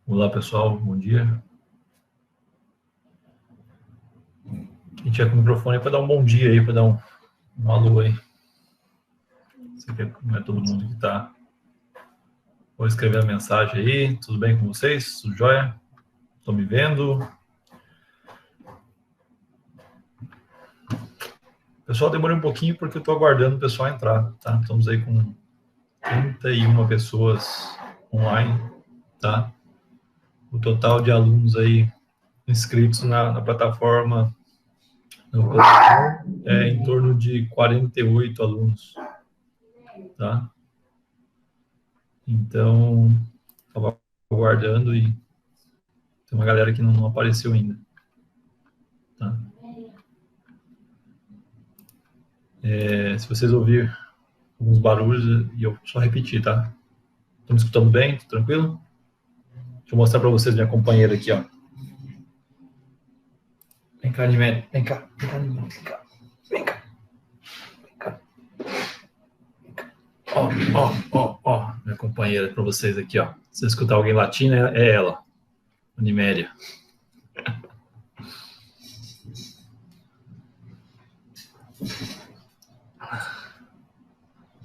Olá, pessoal, bom dia. Quem tiver com o microfone para dar um bom dia aí, para dar um alô aí. Sei que não é todo mundo que está. Vou escrever a mensagem aí. Tudo bem com vocês? Tudo jóia? Estão me vendo? Pessoal, demorei um pouquinho porque eu estou aguardando o pessoal entrar, tá? Estamos aí com 31 pessoas online, tá? O total de alunos aí inscritos na plataforma no é em torno de 48 alunos, tá? Então, estava aguardando e tem uma galera que não apareceu ainda, tá? Se vocês ouvirem alguns barulhos, e eu só repetir, tá? Estão me escutando bem? Tranquilo? Deixa eu mostrar para vocês minha companheira aqui, ó. Vem cá, Niméria. Vem cá. Vem cá, Niméria. Vem cá. Vem cá. Vem cá. Vem cá. Ó. Minha companheira para vocês aqui, ó. Se você escutar alguém latindo, é ela. A Niméria.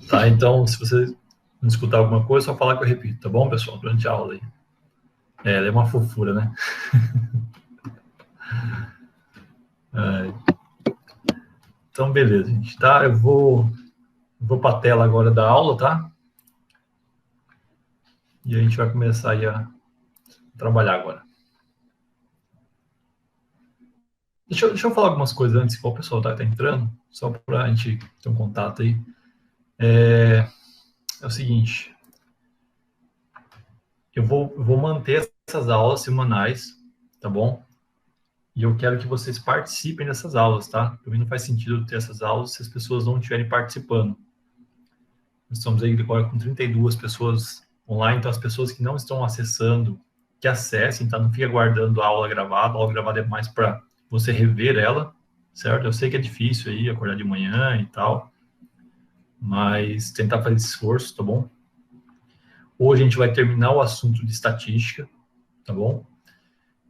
Tá, então, se você não escutar alguma coisa, só falar que eu repito, tá bom, pessoal? Durante a aula aí. Ela é uma fofura, né? Então, beleza, gente. Tá, eu vou para a tela agora da aula, tá? E a gente vai começar aí a trabalhar agora. Deixa eu falar algumas coisas antes, que o pessoal tá entrando, só para a gente ter um contato aí. É o seguinte, eu vou manter essas aulas semanais, tá bom? E eu quero que vocês participem dessas aulas, tá? Para mim não faz sentido ter essas aulas se as pessoas não estiverem participando. Nós estamos aí agora com 32 pessoas online, então as pessoas que não estão acessando, que acessem, tá? Não fica guardando a aula gravada é mais para você rever ela, certo? Eu sei que é difícil aí acordar de manhã e tal, mas tentar fazer esse esforço, tá bom? Hoje a gente vai terminar o assunto de estatística, tá bom?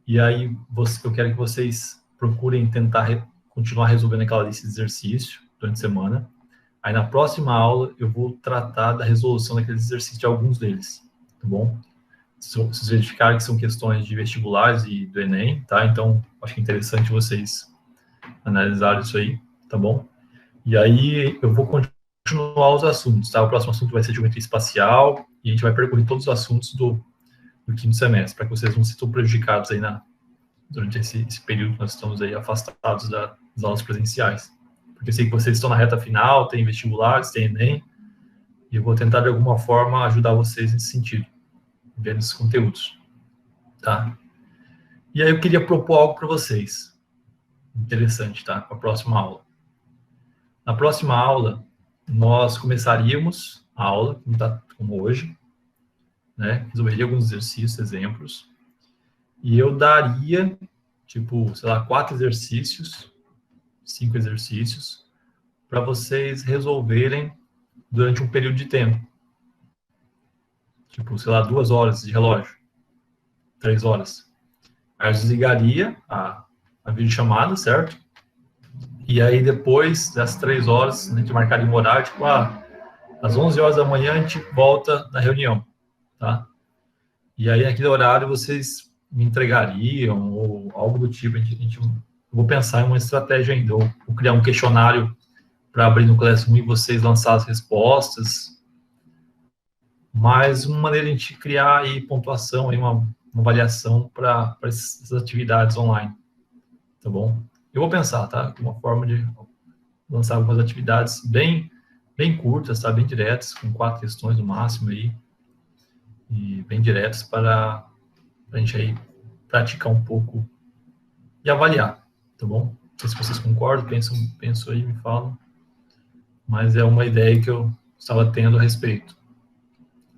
E aí eu quero que vocês procurem tentar continuar resolvendo aquela lista de exercício durante a semana. Aí na próxima aula eu vou tratar da resolução daqueles exercícios de alguns deles, tá bom? Se vocês verificarem que são questões de vestibulares e do Enem, tá? Então, acho que é interessante vocês analisarem isso aí, tá bom? E aí eu vou continuar os assuntos, tá? O próximo assunto vai ser geometria espacial e a gente vai percorrer todos os assuntos do quinto semestre, para que vocês não se sintam prejudicados aí durante esse período que nós estamos aí afastados das aulas presenciais. Porque eu sei que vocês estão na reta final, tem vestibulares, tem Enem, e eu vou tentar de alguma forma ajudar vocês nesse sentido, vendo esses conteúdos, tá? E aí eu queria propor algo para vocês, interessante, tá? Para a próxima aula. Na próxima aula, nós começaríamos a aula, como hoje, né? Resolveria alguns exercícios, exemplos, e eu daria, tipo, sei lá, 4 exercícios, 5 exercícios, para vocês resolverem durante um período de tempo. Tipo, sei lá, 2 horas de relógio, 3 horas. Aí eu desligaria a videochamada, certo? E aí depois das 3 horas, a gente marcaria um horário, tipo, às 11 horas da manhã a gente volta na reunião, tá? E aí naquele horário vocês me entregariam ou algo do tipo, eu vou pensar em uma estratégia ainda, ou criar um questionário para abrir no Classroom e vocês lançar as respostas, mas uma maneira de a gente criar aí pontuação, aí uma avaliação para essas atividades online, tá bom? Eu vou pensar, tá? Uma forma de lançar algumas atividades bem curtas, tá? Bem diretas, com 4 questões no máximo aí, e bem diretas para a gente aí praticar um pouco e avaliar, tá bom? Não sei se vocês concordam, pensam aí, me falam, mas é uma ideia que eu estava tendo a respeito.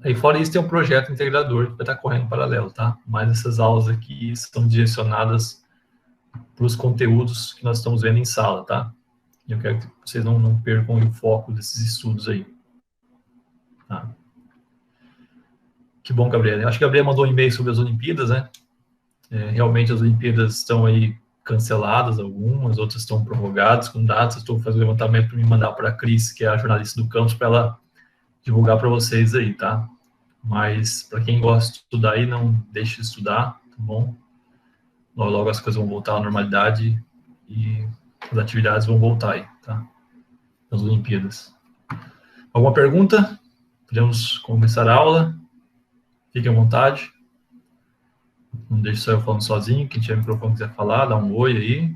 Aí fora isso tem um projeto integrador que vai estar correndo em paralelo, tá? Mas essas aulas aqui estão direcionadas para os conteúdos que nós estamos vendo em sala, tá? E eu quero que vocês não percam o foco desses estudos aí, tá? Que bom, Gabriel. Eu acho que a Gabriel mandou um e-mail sobre as Olimpíadas, né? Realmente as Olimpíadas estão aí canceladas, algumas, outras estão prorrogadas com datas. Estou fazendo um levantamento para me mandar para a Cris, que é a jornalista do campus, para ela divulgar para vocês aí, tá? Mas para quem gosta de estudar aí, não deixe de estudar, tá bom? Logo, logo as coisas vão voltar à normalidade e as atividades vão voltar aí, tá? As Olimpíadas. Alguma pergunta? Podemos começar a aula? Fiquem à vontade. Não deixe só eu falando sozinho. Quem tiver microfone quiser falar, dá um oi aí.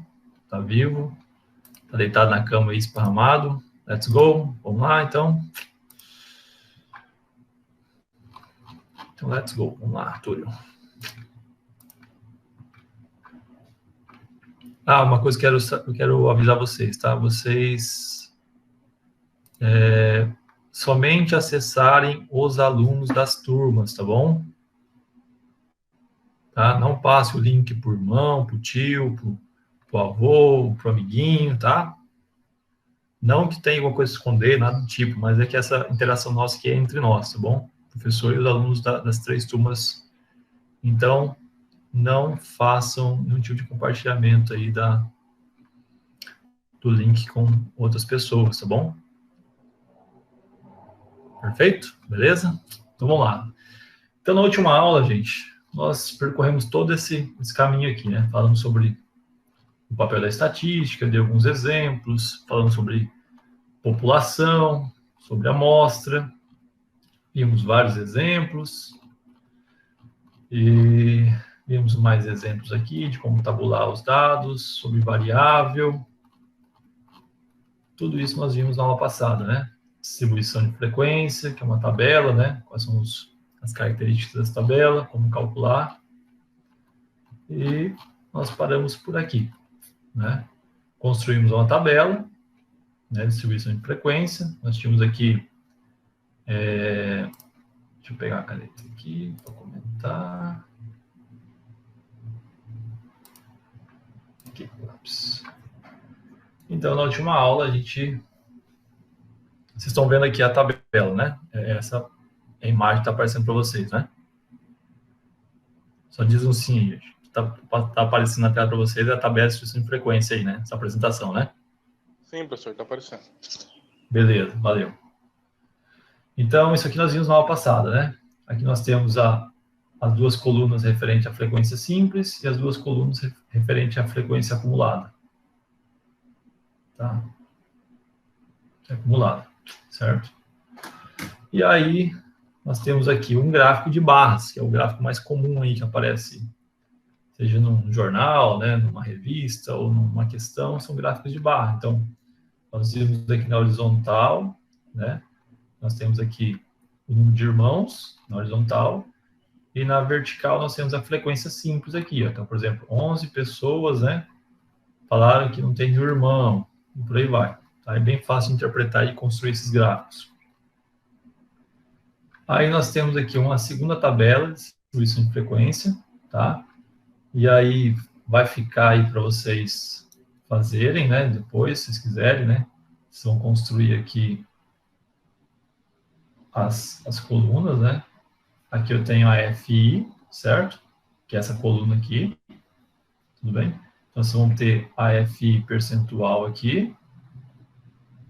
Tá vivo. Tá deitado na cama aí, esparramado. Let's go. Vamos lá, então. Então, let's go. Vamos lá, Túlio. Uma coisa que eu quero avisar vocês, tá? Vocês somente acessarem os alunos das turmas, tá bom? Tá? Não passe o link por irmão, pro tio, pro avô, pro amiguinho, tá? Não que tenha alguma coisa a esconder, nada do tipo, mas é que essa interação nossa aqui é entre nós, tá bom? O professor e os alunos das 3 turmas. Então, não façam nenhum tipo de compartilhamento aí do link com outras pessoas, tá bom? Perfeito? Beleza? Então, vamos lá. Então, na última aula, gente, nós percorremos todo esse caminho aqui, né? Falando sobre o papel da estatística, dei alguns exemplos, falando sobre população, sobre amostra, vimos vários exemplos, e vimos mais exemplos aqui de como tabular os dados, sobre variável, tudo isso nós vimos na aula passada, né? Distribuição de frequência, que é uma tabela, né? Quais são as características dessa tabela, como calcular, e nós paramos por aqui, né? Construímos uma tabela, né? Distribuição de frequência, nós tínhamos aqui, deixa eu pegar a caneta aqui para comentar. Aqui, lápis. Então, na última aula, vocês estão vendo aqui a tabela, né? Essa é a imagem que está aparecendo para vocês, né? Só diz um sim aí, gente. Tá aparecendo na tela para vocês a tabela de distribuição de frequência aí, né? Essa apresentação, né? Sim, professor, está aparecendo. Beleza, valeu. Então, isso aqui nós vimos na aula passada, né? Aqui nós temos as 2 colunas referente à frequência simples e as 2 colunas referente à frequência acumulada. Tá? Acumulada, certo? E aí, nós temos aqui um gráfico de barras, que é o gráfico mais comum aí que aparece, seja num jornal, né, numa revista ou numa questão, são gráficos de barra. Então, nós vimos aqui na horizontal, né, nós temos aqui o número de irmãos na horizontal, e na vertical nós temos a frequência simples aqui. Ó. Então, por exemplo, 11 pessoas, né, falaram que não tem nenhum irmão, e por aí vai. Tá? É bem fácil de interpretar e construir esses gráficos. Aí nós temos aqui uma segunda tabela de distribuição de frequência, tá? E aí vai ficar aí para vocês fazerem, né? Depois, se vocês quiserem, né? Vocês vão construir aqui as colunas, né? Aqui eu tenho a FI, certo? Que é essa coluna aqui. Tudo bem? Então, vocês vão ter a FI percentual aqui,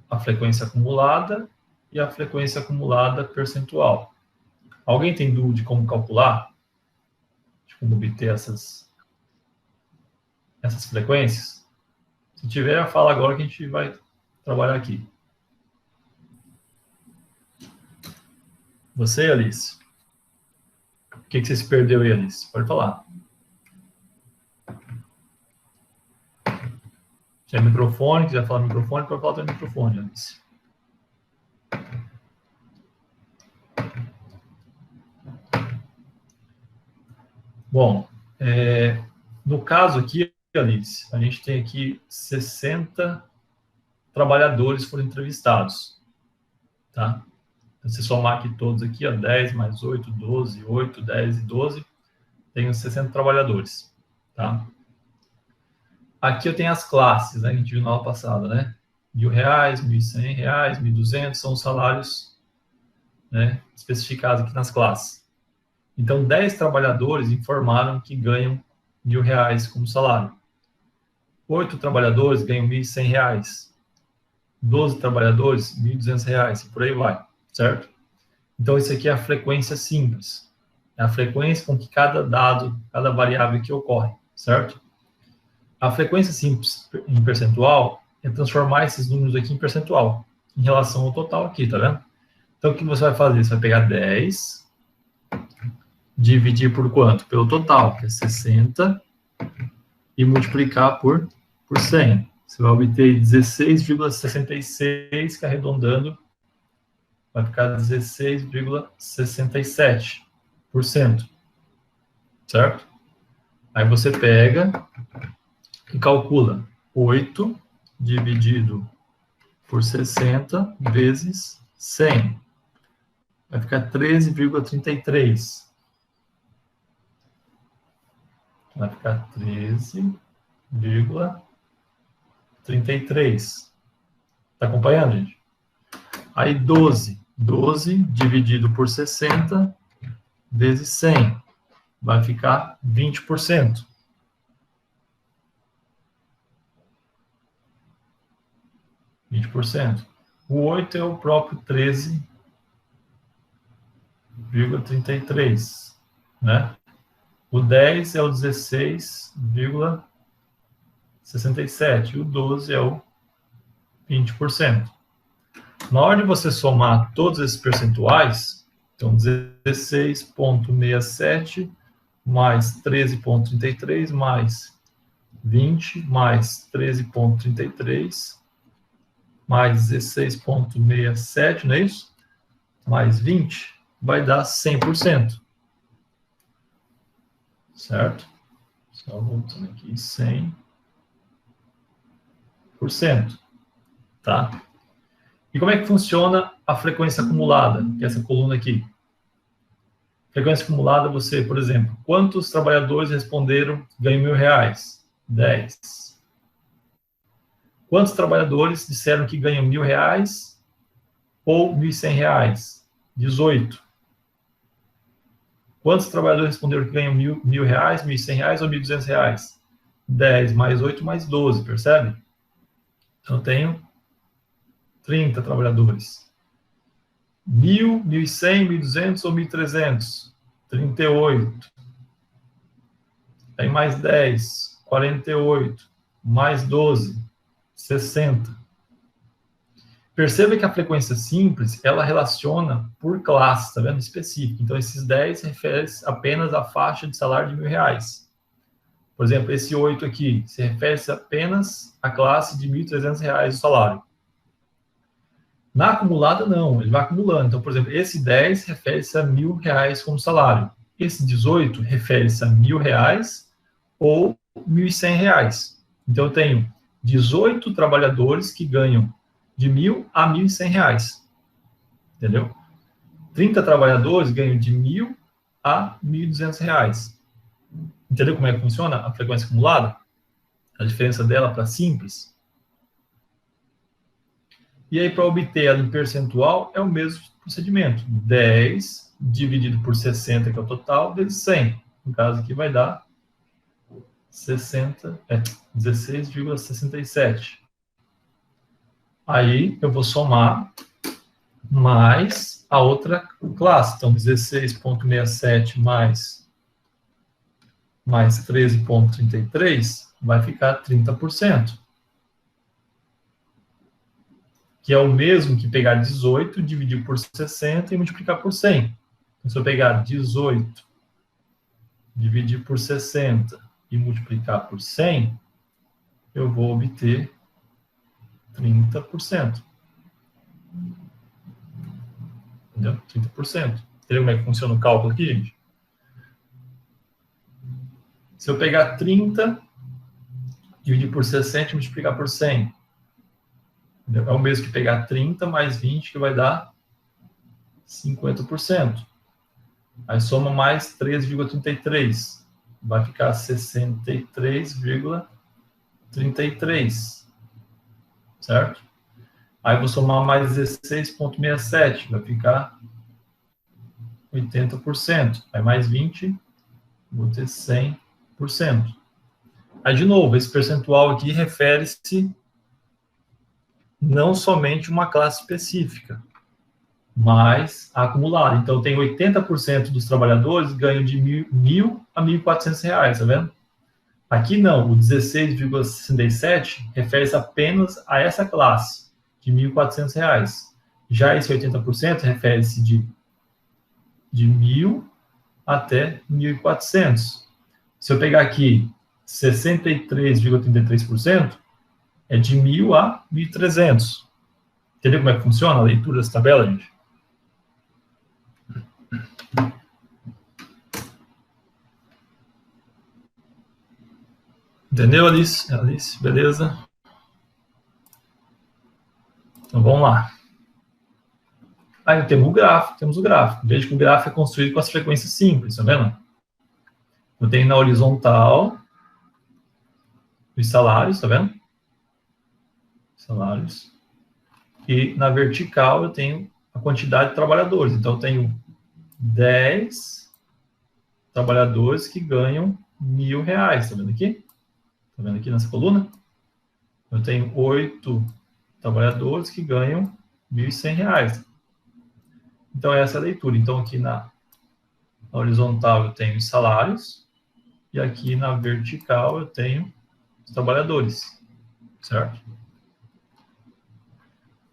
a frequência acumulada e a frequência acumulada percentual. Alguém tem dúvida de como calcular? De como obter essas frequências? Se tiver, fala agora que a gente vai trabalhar aqui. Você, Alice? O que você se perdeu aí, Alice? Pode falar. Se é microfone, quiser falar no microfone, pode falar no microfone, Alice. Bom, no caso aqui, Alice, a gente tem aqui 60 trabalhadores foram entrevistados, tá? Então, se somar aqui todos aqui, ó, 10 mais 8, 12, 8, 10 e 12, tenho 60 trabalhadores, tá? Aqui eu tenho as classes, né, que a gente viu na aula passada, né? R$1.000, R$1.100, R$1.200, são os salários, né, especificados aqui nas classes. Então, 10 trabalhadores informaram que ganham R$ 1.000 como salário. 8 trabalhadores ganham R$ 1.100. 12 trabalhadores, R$ 1.200, e por aí vai, certo? Então, isso aqui é a frequência simples. É a frequência com que cada dado, cada variável que ocorre, certo? A frequência simples em percentual é transformar esses números aqui em percentual, em relação ao total aqui, tá vendo? Então, o que você vai fazer? Você vai pegar 10, dividir por quanto? Pelo total, que é 60, e multiplicar por 100. Você vai obter 16,66, que arredondando, vai ficar 16,67%, certo? Aí você pega e calcula 8 dividido por 60 vezes 100. Vai ficar 13,33. Vai ficar 13,33. Está acompanhando, gente? Aí 12 dividido por 60 vezes 100. Vai ficar 20%. O 8 é o próprio 13,33, né? O 10 é o 16,67. E o 12 é o 20%. Na hora de você somar todos esses percentuais, então 16,67 mais 13,33 mais 20 mais 13,33 mais 16,67, não é isso? Mais 20, vai dar 100%. Certo? Só voltando aqui, 100%. Tá? E como é que funciona a frequência acumulada, que é essa coluna aqui? Frequência acumulada, você, por exemplo, quantos trabalhadores responderam ganham R$ 1.000? 10. Quantos trabalhadores disseram que ganham R$ 1.000 ou R$ 1.100? 18. Quantos trabalhadores responderam que ganham R$ 1.000, R$ 1.100 ou R$ 1.200? 10 mais 8 mais 12, percebe? Então, eu tenho 30 trabalhadores. 1.000, 1.100, 1.200 ou 1.300? 38. Tem mais 10, 48. Mais 12, 60. Perceba que a frequência simples, ela relaciona por classe, tá vendo? Específico. Então, esses 10 referem apenas à faixa de salário de R$ 1.000. Por exemplo, esse 8 aqui, se refere apenas à classe de R$ 1.300 o salário. Na acumulada, não, ele vai acumulando. Então, por exemplo, esse 10 refere-se a R$ 1.000 como salário. Esse 18 refere-se a R$ 1.000 ou R$ 1.100. Então, eu tenho 18 trabalhadores que ganham de R$ 1.000 a R$ 1.100. Entendeu? 30 trabalhadores ganham de R$ 1.000 a R$ 1.200. Entendeu como é que funciona a frequência acumulada? A diferença dela para simples. E aí, para obter ela em percentual, é o mesmo procedimento. 10 dividido por 60, que é o total, vezes 100. No caso aqui vai dar 16,67. Aí eu vou somar mais a outra classe. Então, 16,67 mais 13,33 vai ficar 30%. Que é o mesmo que pegar 18, dividir por 60 e multiplicar por 100. Então, se eu pegar 18, dividir por 60 e multiplicar por 100, eu vou obter 30%. Entendeu? 30%. Entendeu como é que funciona o cálculo aqui, gente? Se eu pegar 30, dividir por 60 e multiplicar por 100, entendeu? É o mesmo que pegar 30 mais 20, que vai dar 50%. Aí soma mais 13,33. Vai ficar 63,33. Certo? Aí vou somar mais 16,67. Vai ficar 80%. Aí mais 20, vou ter 100%. Aí, de novo, esse percentual aqui refere-se não somente a uma classe específica, mas acumulado. Então, tem 80% dos trabalhadores ganham de R$ 1.000 a R$ 1.400, tá vendo? Aqui não, o 16,67 refere-se apenas a essa classe, de R$ 1.400. Já esse 80% refere-se de 1.000 até 1.400. Se eu pegar aqui 63,33%, é de 1.000 a 1.300. Entendeu como é que funciona a leitura dessa tabela, gente? Entendeu, Alice? Alice, beleza? Então, vamos lá. Aí temos o gráfico. Veja que o gráfico é construído com as frequências simples, tá vendo? Eu tenho na horizontal os salários, tá vendo? Salários. E na vertical eu tenho a quantidade de trabalhadores. Então, eu tenho 10 trabalhadores que ganham R$ 1.000, tá vendo aqui? Tá vendo aqui nessa coluna? Eu tenho 8 trabalhadores que ganham R$ 1.100. Então, essa é a leitura. Então, aqui na horizontal eu tenho os salários e aqui na vertical eu tenho os trabalhadores, certo?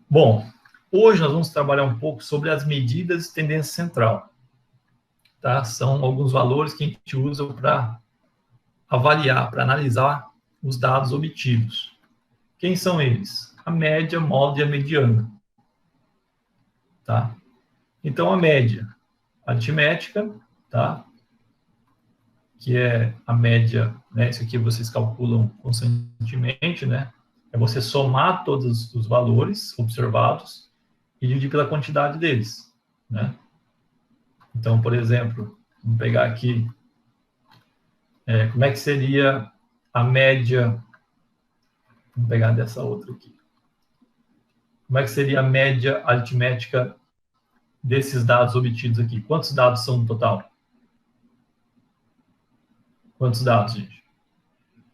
Bom, hoje nós vamos trabalhar um pouco sobre as medidas de tendência central. Tá? São alguns valores que a gente usa para avaliar, para analisar os dados obtidos. Quem são eles? A média, módulo e a mediana. Tá? Então, a média aritmética, tá? Que é a média, né? Isso aqui vocês calculam constantemente, né? É você somar todos os valores observados e dividir pela quantidade deles, né? Então, por exemplo, vamos pegar aqui, como é que seria a média, vamos pegar dessa outra aqui. Como é que seria a média aritmética desses dados obtidos aqui? Quantos dados são no total? Quantos dados, gente?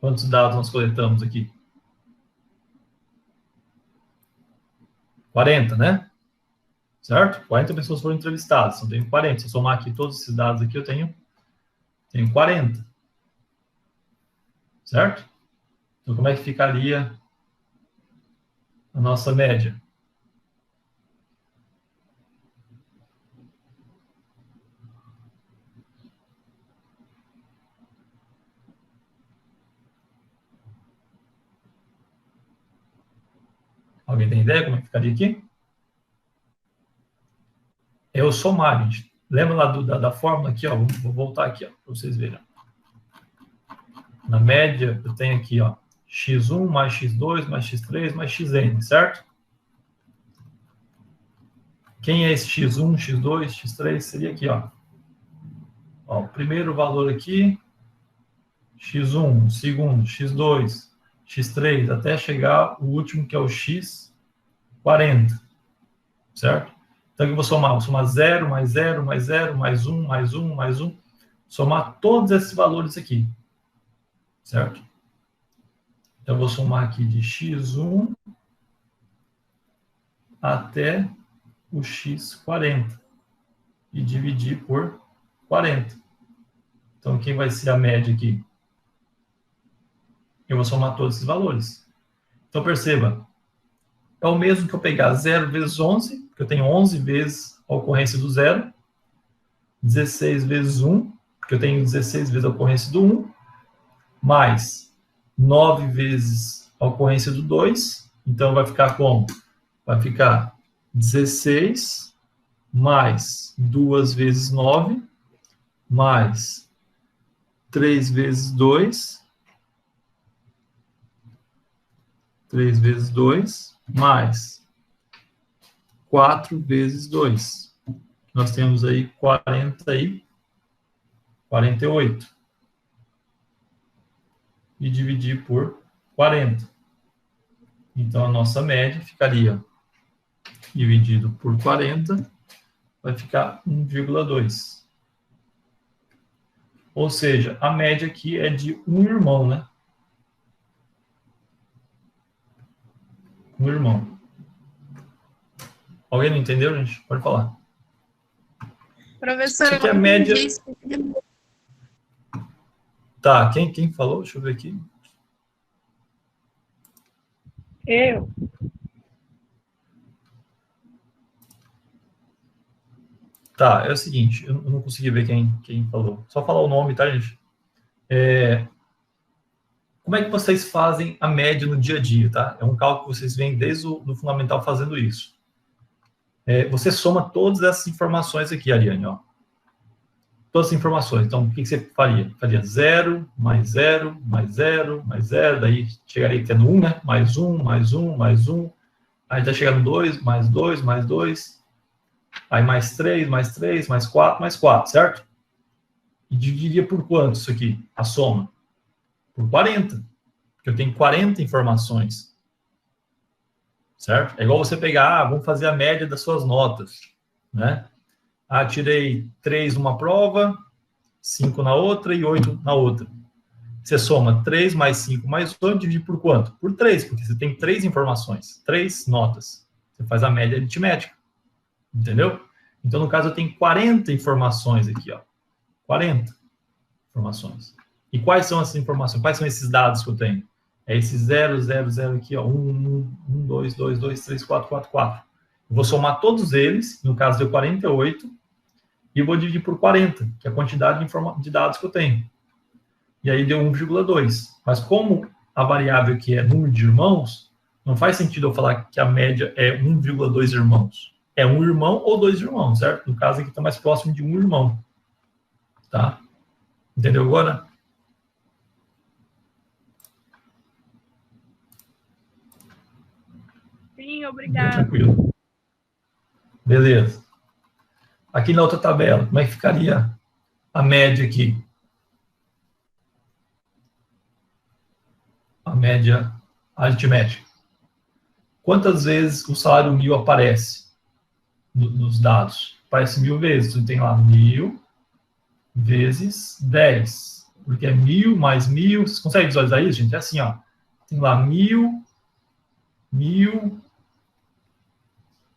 Quantos dados nós coletamos aqui? 40, né? Certo? 40 pessoas foram entrevistadas, então eu tenho 40. Se eu somar aqui todos esses dados aqui, eu tenho 40. Certo? Então, como é que ficaria a nossa média? Alguém tem ideia como é que ficaria aqui? É o somar, gente. Lembra lá da fórmula aqui, ó? Vou voltar aqui, ó, para vocês verem. Na média, eu tenho aqui, ó, x1 mais x2 mais x3 mais xn, certo? Quem é esse x1, x2, x3? Seria aqui, ó. Ó, o primeiro valor aqui, x1, o segundo, x2, x3, até chegar o último, que é o x40, certo? Então, eu vou somar 0, mais 0, mais 0, mais 1, mais 1, mais 1, somar todos esses valores aqui, certo? Então, eu vou somar aqui de x1 até o x40 e dividir por 40. Então, quem vai ser a média aqui? Eu vou somar todos esses valores. Então, perceba, é o mesmo que eu pegar 0 vezes 11, porque eu tenho 11 vezes a ocorrência do 0, 16 vezes 1, porque eu tenho 16 vezes a ocorrência do 1, mais 9 vezes a ocorrência do 2, então vai ficar como? Vai ficar 16 mais 2 vezes 9, mais 3 vezes 2, 3 vezes 2, mais 4 vezes 2. Nós temos aí 48. E dividir por 40. Então, a nossa média ficaria dividido por 40, vai ficar 1,2. Ou seja, a média aqui é de um irmão, né? Um irmão. Alguém não entendeu, gente? Pode falar. Professor, Isso aqui é a média... Tá, quem falou? Deixa eu ver aqui. Eu. Tá, é o seguinte, eu não consegui ver quem falou. Só falar o nome, tá, gente? Como é que vocês fazem a média no dia a dia, tá? É um cálculo que vocês vêm desde o fundamental fazendo isso. Você soma todas essas informações aqui, Ariane, ó. Todas as informações. Então, o que você faria? Faria 0, mais 0, mais 0, mais 0, daí chegaria tendo 1, né? Mais 1, mais 1, mais 1. Aí tá chegando 2, mais 2, mais 2. Aí mais 3, mais 3, mais 4, mais 4, certo? E dividiria por quanto isso aqui? A soma? Por 40. Porque eu tenho 40 informações. Certo? É igual você pegar, vamos fazer a média das suas notas, né? Tirei 3 numa prova, 5 na outra e 8 na outra. Você soma 3 mais 5 mais 8, divide por quanto? Por 3, porque você tem 3 informações, 3 notas. Você faz a média aritmética. Entendeu? Então, no caso, eu tenho 40 informações aqui, ó. 40 informações. E quais são essas informações? Quais são esses dados que eu tenho? É esse 0, 0, 0 aqui, ó. 1, 1, 2, 2, 2, 3, 4, 4, 4. Eu vou somar todos eles, no caso deu 48, e eu vou dividir por 40, que é a quantidade de dados que eu tenho. E aí deu 1,2. Mas como a variável aqui é número de irmãos, não faz sentido eu falar que a média é 1,2 irmãos. É um irmão ou 2 irmãos, certo? No caso aqui está mais próximo de um irmão. Tá? Entendeu agora? Sim, obrigado. Tranquilo. Beleza. Aqui na outra tabela, como é que ficaria a média aqui? A média aritmética. Quantas vezes o salário 1000 aparece nos dados? Aparece 1000 vezes. Então, tem lá 1000 vezes 10. Porque é 1000 mais 1000. Vocês conseguem visualizar isso, gente? É assim, ó. Tem lá 1000, 1000.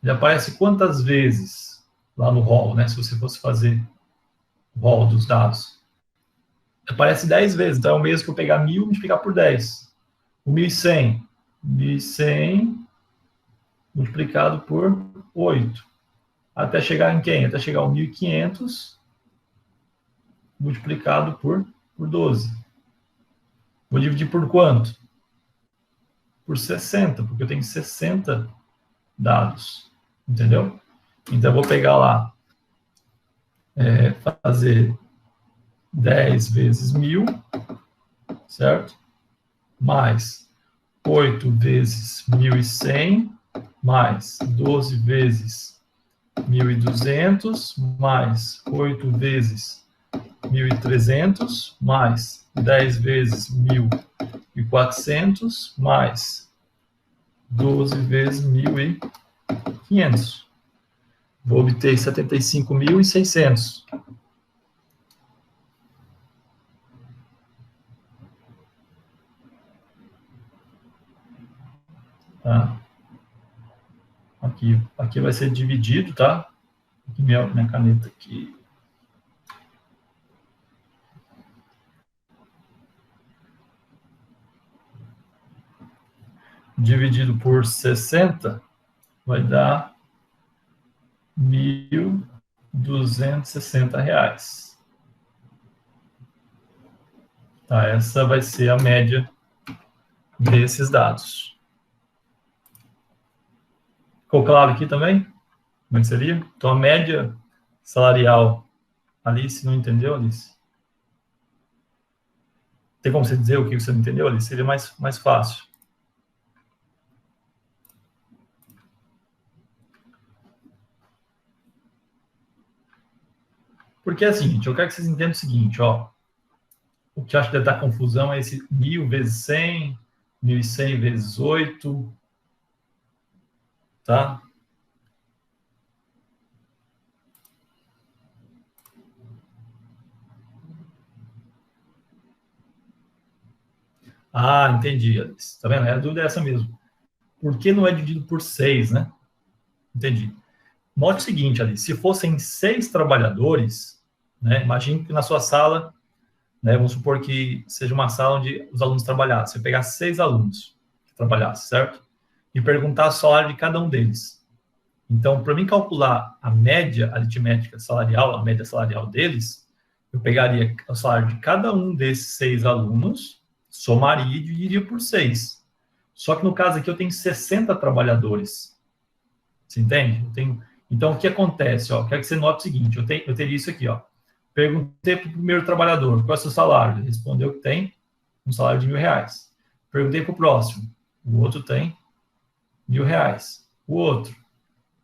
Ele aparece quantas vezes lá no rol, né? Se você fosse fazer o rol dos dados. Aparece 10 vezes. Então, é o mesmo que eu pegar 1000 e multiplicar por 10. O 1100. 1100 multiplicado por 8. Até chegar em quem? Até chegar ao 1500 multiplicado por 12. Vou dividir por quanto? Por 60, porque eu tenho 60 dados. Entendeu? Então, eu vou pegar lá, fazer 10 vezes 1000, certo? Mais 8 vezes 1100, mais 12 vezes 1200, mais 8 vezes 1300, mais 10 vezes 1400, mais 12 vezes 1500. Vou obter 75.600. Tá? Aqui vai ser dividido, tá? Aqui minha caneta aqui. Dividido por 60 vai dar R$1.260. Tá? Essa vai ser a média desses dados. Ficou claro aqui também? Como é que seria? Então, a média salarial. Alice, não entendeu, Alice? Tem como você dizer o que você não entendeu, Alice? Seria mais fácil. Porque é o seguinte, eu quero que vocês entendam o seguinte, ó. O que eu acho que deve dar confusão é esse 1000 vezes 100, 1100 vezes 8, tá? Ah, entendi, Alice. Tá vendo? A dúvida é essa mesmo. Por que não é dividido por 6, né? Entendi. Note o seguinte, Alice, se fossem 6 trabalhadores, né, imagine que na sua sala, né, vamos supor que seja uma sala onde os alunos trabalhassem. Você pegar 6 alunos que trabalhassem, certo? E perguntar o salário de cada um deles. Então, para mim calcular a média aritmética salarial, a média salarial deles, eu pegaria o salário de cada um desses 6 alunos, somaria e dividiria por 6. Só que no caso aqui eu tenho 60 trabalhadores. Você entende? Então, o que acontece? Ó, quero que você note o seguinte, eu teria isso aqui, ó. Perguntei para o primeiro trabalhador, qual é o seu salário? Ele respondeu que tem um salário de R$1.000. Perguntei para o próximo, o outro tem R$1.000. O outro,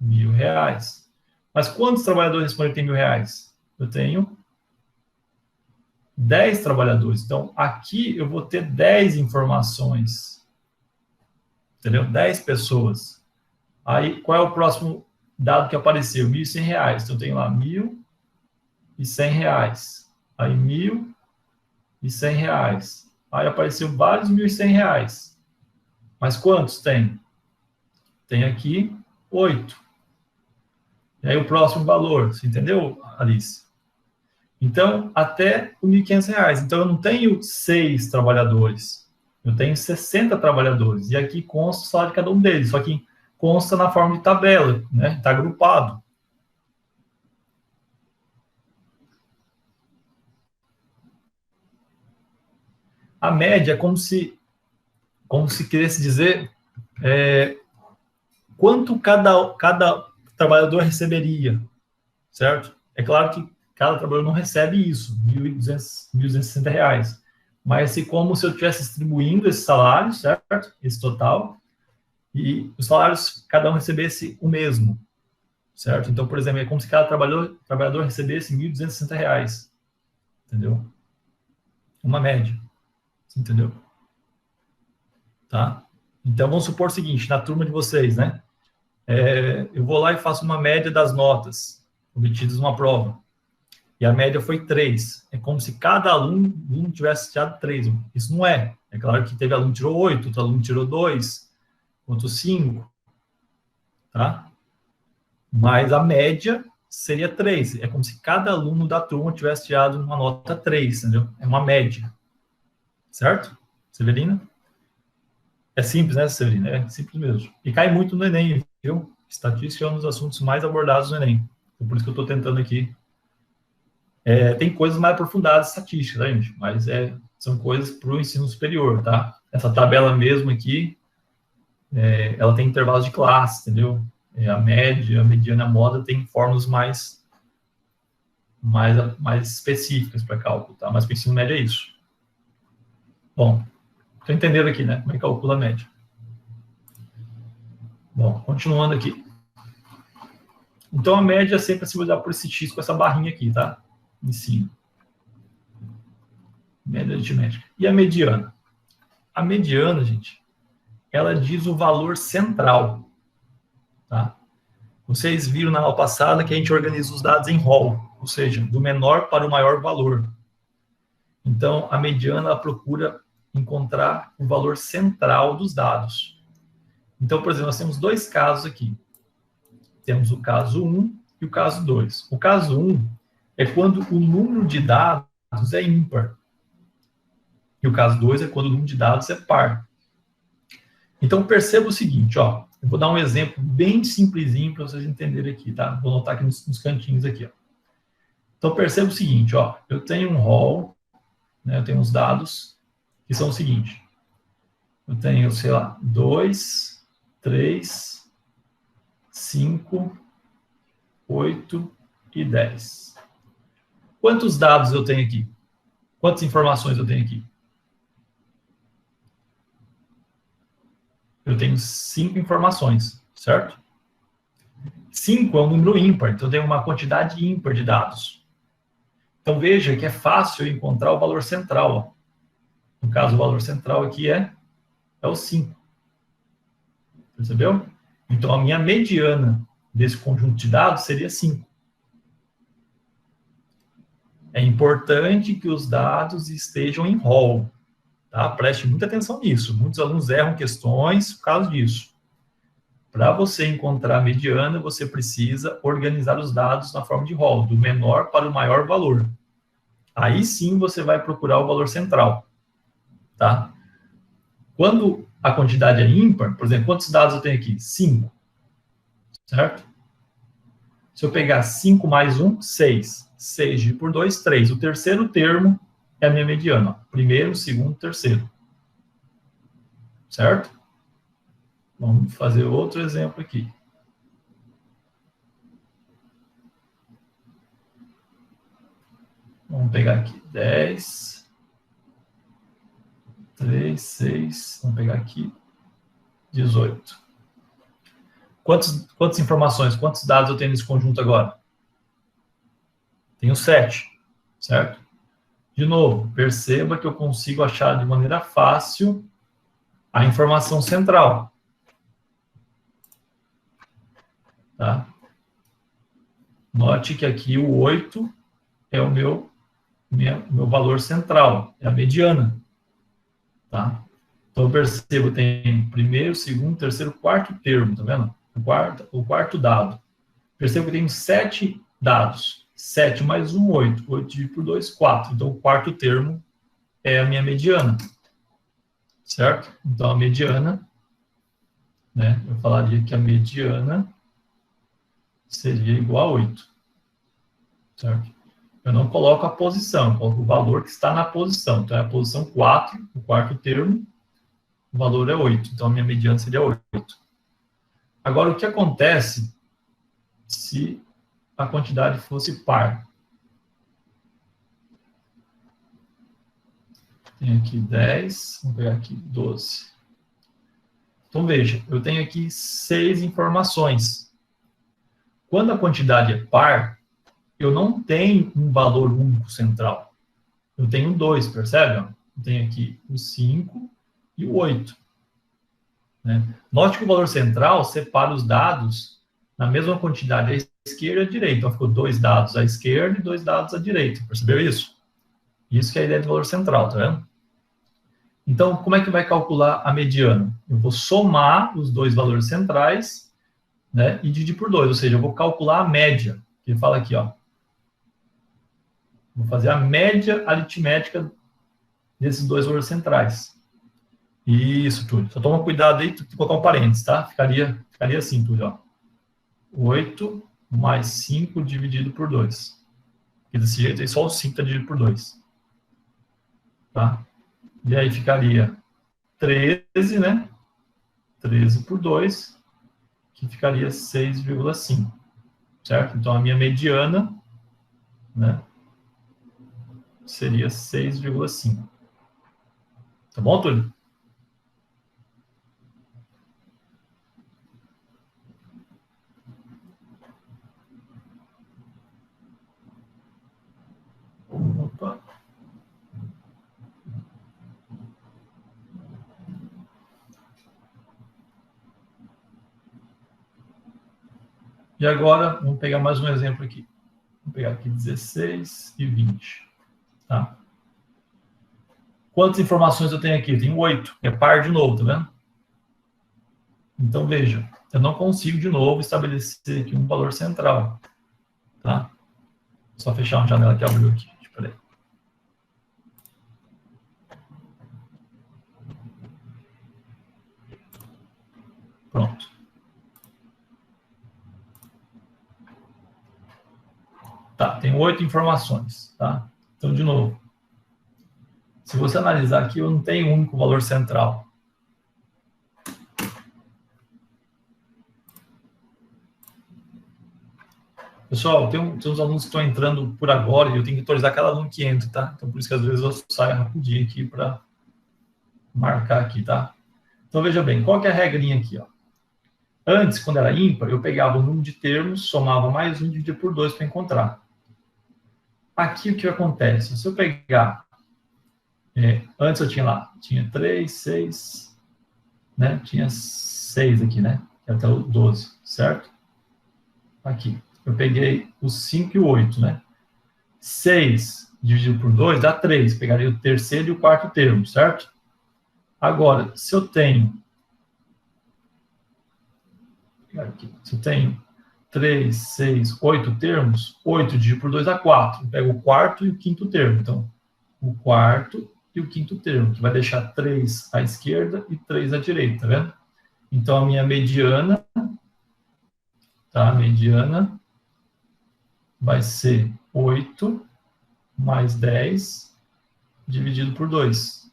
R$1.000. Mas quantos trabalhadores respondem que tem R$1.000? Eu tenho 10 trabalhadores. Então, aqui eu vou ter 10 informações. Entendeu? 10 pessoas. Aí, qual é o próximo dado que apareceu? R$1.100. Então, eu tenho lá R$1.100. Aí, R$1.100. Aí, apareceu vários R$1.100. Mas quantos tem? Tem aqui 8. E aí, o próximo valor. Você entendeu, Alice? Então, até o R$1.500. Então, eu não tenho 6 trabalhadores. Eu tenho 60 trabalhadores. E aqui consta o salário de cada um deles. Só que consta na forma de tabela, né? Está agrupado. A média é como se quisesse dizer quanto cada trabalhador receberia, certo? É claro que cada trabalhador não recebe isso, R$1.260. Mas como se eu estivesse distribuindo esse salário, certo? Esse total, e os salários, cada um recebesse o mesmo, certo? Então, por exemplo, é como se cada trabalhador recebesse R$1.260, entendeu? Uma média, entendeu? Tá? Então, vamos supor o seguinte, na turma de vocês, né? Eu vou lá e faço uma média das notas obtidas numa prova. E a média foi 3. É como se cada aluno tivesse tirado 3. Isso não é. É claro que teve aluno que tirou 8, outro aluno tirou 2, outro 5. Tá? Mas a média seria 3. É como se cada aluno da turma tivesse tirado uma nota 3, entendeu? É uma média. Certo, Severina? É simples, né, Severina? É simples mesmo. E cai muito no Enem, viu? Estatística é um dos assuntos mais abordados no Enem. Por isso que eu estou tentando aqui. Tem coisas mais aprofundadas estatísticas, tá, gente? Mas são coisas para o ensino superior, tá? Essa tabela mesmo aqui, ela tem intervalos de classe, entendeu? A média, a mediana, a moda tem fórmulas mais específicas para cálculo, tá? Mas para o ensino médio é isso. Bom, estou entendendo aqui, né? Como é que calcula a média. Bom, continuando aqui. Então, a média é sempre simbolizada por esse X com essa barrinha aqui, tá? Em cima. Média aritmética. E a mediana? A mediana, gente, ela diz o valor central, tá? Vocês viram na aula passada que a gente organiza os dados em rol, ou seja, do menor para o maior valor. Então, a mediana ela procura encontrar o valor central dos dados. Então, por exemplo, nós temos 2 casos aqui. Temos o caso 1 e o caso 2. O caso 1 é quando o número de dados é ímpar. E o caso 2 é quando o número de dados é par. Então, perceba o seguinte, ó. Eu vou dar um exemplo bem simplesinho para vocês entenderem aqui, tá? Vou anotar aqui nos cantinhos aqui, ó. Então, perceba o seguinte, ó. Eu tenho um rol, né? Eu tenho uns dados que são o seguinte. Eu tenho, sei lá, 2, 3, 5, 8 e 10. Quantos dados eu tenho aqui? Quantas informações eu tenho aqui? Eu tenho 5 informações, certo? 5 é um número ímpar, então eu tenho uma quantidade ímpar de dados. Então veja que é fácil encontrar o valor central. Ó. No caso, o valor central aqui é o 5. Percebeu? Então a minha mediana desse conjunto de dados seria 5. É importante que os dados estejam em rol, Tá? Preste muita atenção nisso. Muitos alunos erram questões por causa disso. Para você encontrar a mediana, você precisa organizar os dados na forma de rol, do menor para o maior valor. Aí sim você vai procurar o valor central. Tá? Quando a quantidade é ímpar, por exemplo, quantos dados eu tenho aqui? 5. Certo? Se eu pegar 5 mais 1, 6. 6 dividido por 2, 3. O terceiro termo é a minha mediana. Ó. Primeiro, segundo, terceiro. Certo? Vamos fazer outro exemplo aqui. Vamos pegar aqui 10, 3, 6, vamos pegar aqui 18. Quantas informações, quantos dados eu tenho nesse conjunto agora? Tenho 7, certo? De novo, perceba que eu consigo achar de maneira fácil a informação central. Tá? Note que aqui o 8 é o meu valor central, é a mediana. Tá? Então, eu percebo que tem primeiro, segundo, terceiro, quarto termo, tá vendo? O quarto dado. Percebo que tem 7 dados. 7 mais 1, 8. 8 dividido por 2, 4. Então, o quarto termo é a minha mediana. Certo? Então, a mediana, né? Eu falaria que a mediana seria igual a 8. Certo? Eu não coloco a posição, eu coloco o valor que está na posição. Então, é a posição 4, o quarto termo, o valor é 8. Então, a minha mediana seria 8. Agora, o que acontece se a quantidade fosse par? Tenho aqui 10, vamos pegar aqui 12. Então, veja, eu tenho aqui 6 informações. Quando a quantidade é par, eu não tenho um valor único central. Eu tenho 2, percebe? Eu tenho aqui o 5 e o 8. Né? Note que o valor central separa os dados na mesma quantidade à esquerda e à direita. Então, ficou 2 dados à esquerda e 2 dados à direita. Percebeu isso? Isso que é a ideia do valor central, tá vendo? Então, como é que vai calcular a mediana? Eu vou somar os 2 valores centrais, né, e dividir por 2, ou seja, eu vou calcular a média, que ele fala aqui, ó. Vou fazer a média aritmética desses 2 valores centrais. Isso, Túlio. Só toma cuidado aí de colocar um parênteses, tá? Ficaria assim, Túlio, ó. 8 mais 5 dividido por 2. E desse jeito aí só o 5 está dividido por 2. Tá? E aí ficaria 13, né? 13 por 2, que ficaria 6,5. Certo? Então, a minha mediana, né, seria 6,5. Tá bom, Túlio? Opa. E agora, vamos pegar mais um exemplo aqui. Vamos pegar aqui 16 e 20. Tá? Quantas informações eu tenho aqui? Eu tenho 8. É par de novo, tá vendo? Então, veja, eu não consigo, de novo, estabelecer aqui um valor central. Tá? Só fechar uma janela que abriu aqui. Espera aí. Pronto. Tá, tem 8 informações, tá? Então, de novo, se você analisar aqui, eu não tenho um único valor central. Pessoal, tem uns alunos que estão entrando por agora e eu tenho que atualizar cada aluno que entra, tá? Então, por isso que às vezes eu saio rapidinho aqui para marcar aqui, tá? Então, veja bem, qual que é a regrinha aqui, ó? Antes, quando era ímpar, eu pegava o número de termos, somava mais um e dividia por 2 para encontrar. Aqui, o que acontece? Se eu pegar... antes eu tinha 3, 6, né? Tinha 6 aqui, né? Até o 12, certo? Aqui. Eu peguei o 5 e o 8, né? 6 dividido por 2 dá 3. Pegaria o terceiro e o quarto termo, certo? Agora, se eu tenho 3, 6, 8 termos, 8 dividido por 2 dá 4. Eu pego o quarto e o quinto termo. Então, o quarto e o quinto termo, que vai deixar 3 à esquerda e 3 à direita, tá vendo? Então, a minha mediana, tá? A mediana vai ser 8 mais 10 dividido por 2,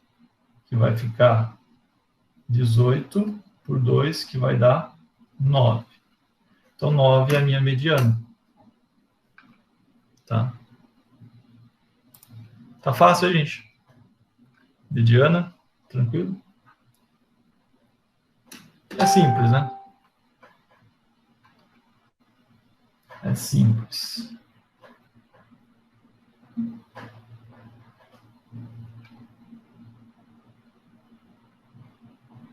que vai ficar 18 por 2, que vai dar 9. Então, 9 é a minha mediana. Tá? Tá fácil, gente? Mediana, tranquilo? É simples, né? É simples.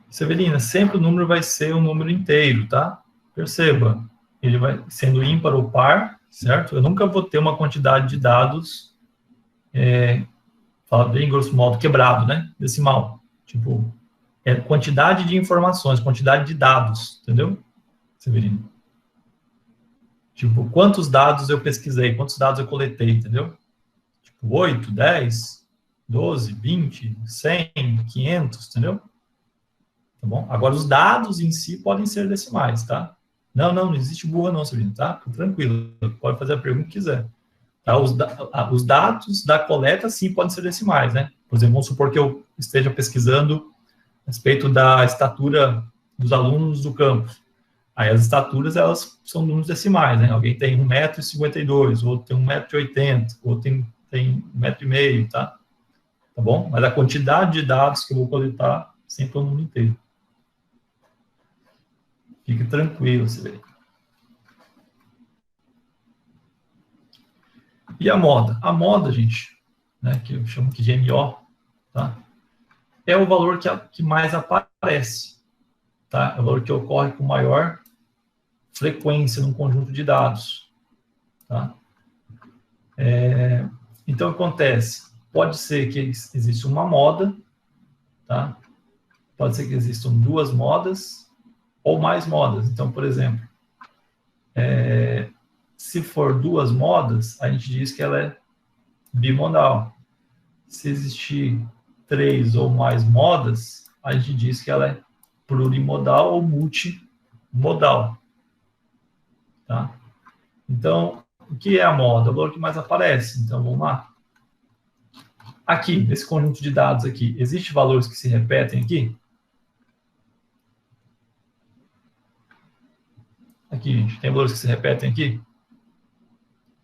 Severina, sempre o número vai ser um número inteiro, tá? Perceba, ele vai sendo ímpar ou par, certo? Eu nunca vou ter uma quantidade de dados, fala bem grosso modo, quebrado, né? Decimal. Tipo, é quantidade de informações, quantidade de dados, entendeu, Severina? Tipo, quantos dados eu pesquisei, quantos dados eu coletei, entendeu? Tipo, 8, 10, 12, 20, 100, 500, entendeu? Tá bom? Agora, os dados em si podem ser decimais, tá? Não existe burra não, Sabrina, tá? Tranquilo, pode fazer a pergunta que quiser. Tá? Os dados da coleta, sim, podem ser decimais, né? Por exemplo, vamos supor que eu esteja pesquisando a respeito da estatura dos alunos do campus. Aí as estaturas, elas são números decimais, né? Alguém tem 1,52 m, outro tem 1,80 m, outro tem 1,5 m, tá? Tá bom? Mas a quantidade de dados que eu vou coletar sempre é o número inteiro. Fique tranquilo, Severino. E a moda? A moda, gente, né, que eu chamo de GMO, tá? É o valor que mais aparece, tá? É o valor que ocorre com maior frequência num conjunto de dados, tá? Então, o que acontece? Pode ser que exista uma moda, tá? Pode ser que existam 2 modas ou mais modas. Então, por exemplo, se for 2 modas, a gente diz que ela é bimodal. Se existir 3 ou mais modas, a gente diz que ela é plurimodal ou multimodal. Tá? Então, o que é a moda? O valor que mais aparece. Então, vamos lá. Aqui, nesse conjunto de dados aqui, existem valores que se repetem aqui? Aqui, gente, tem valores que se repetem aqui?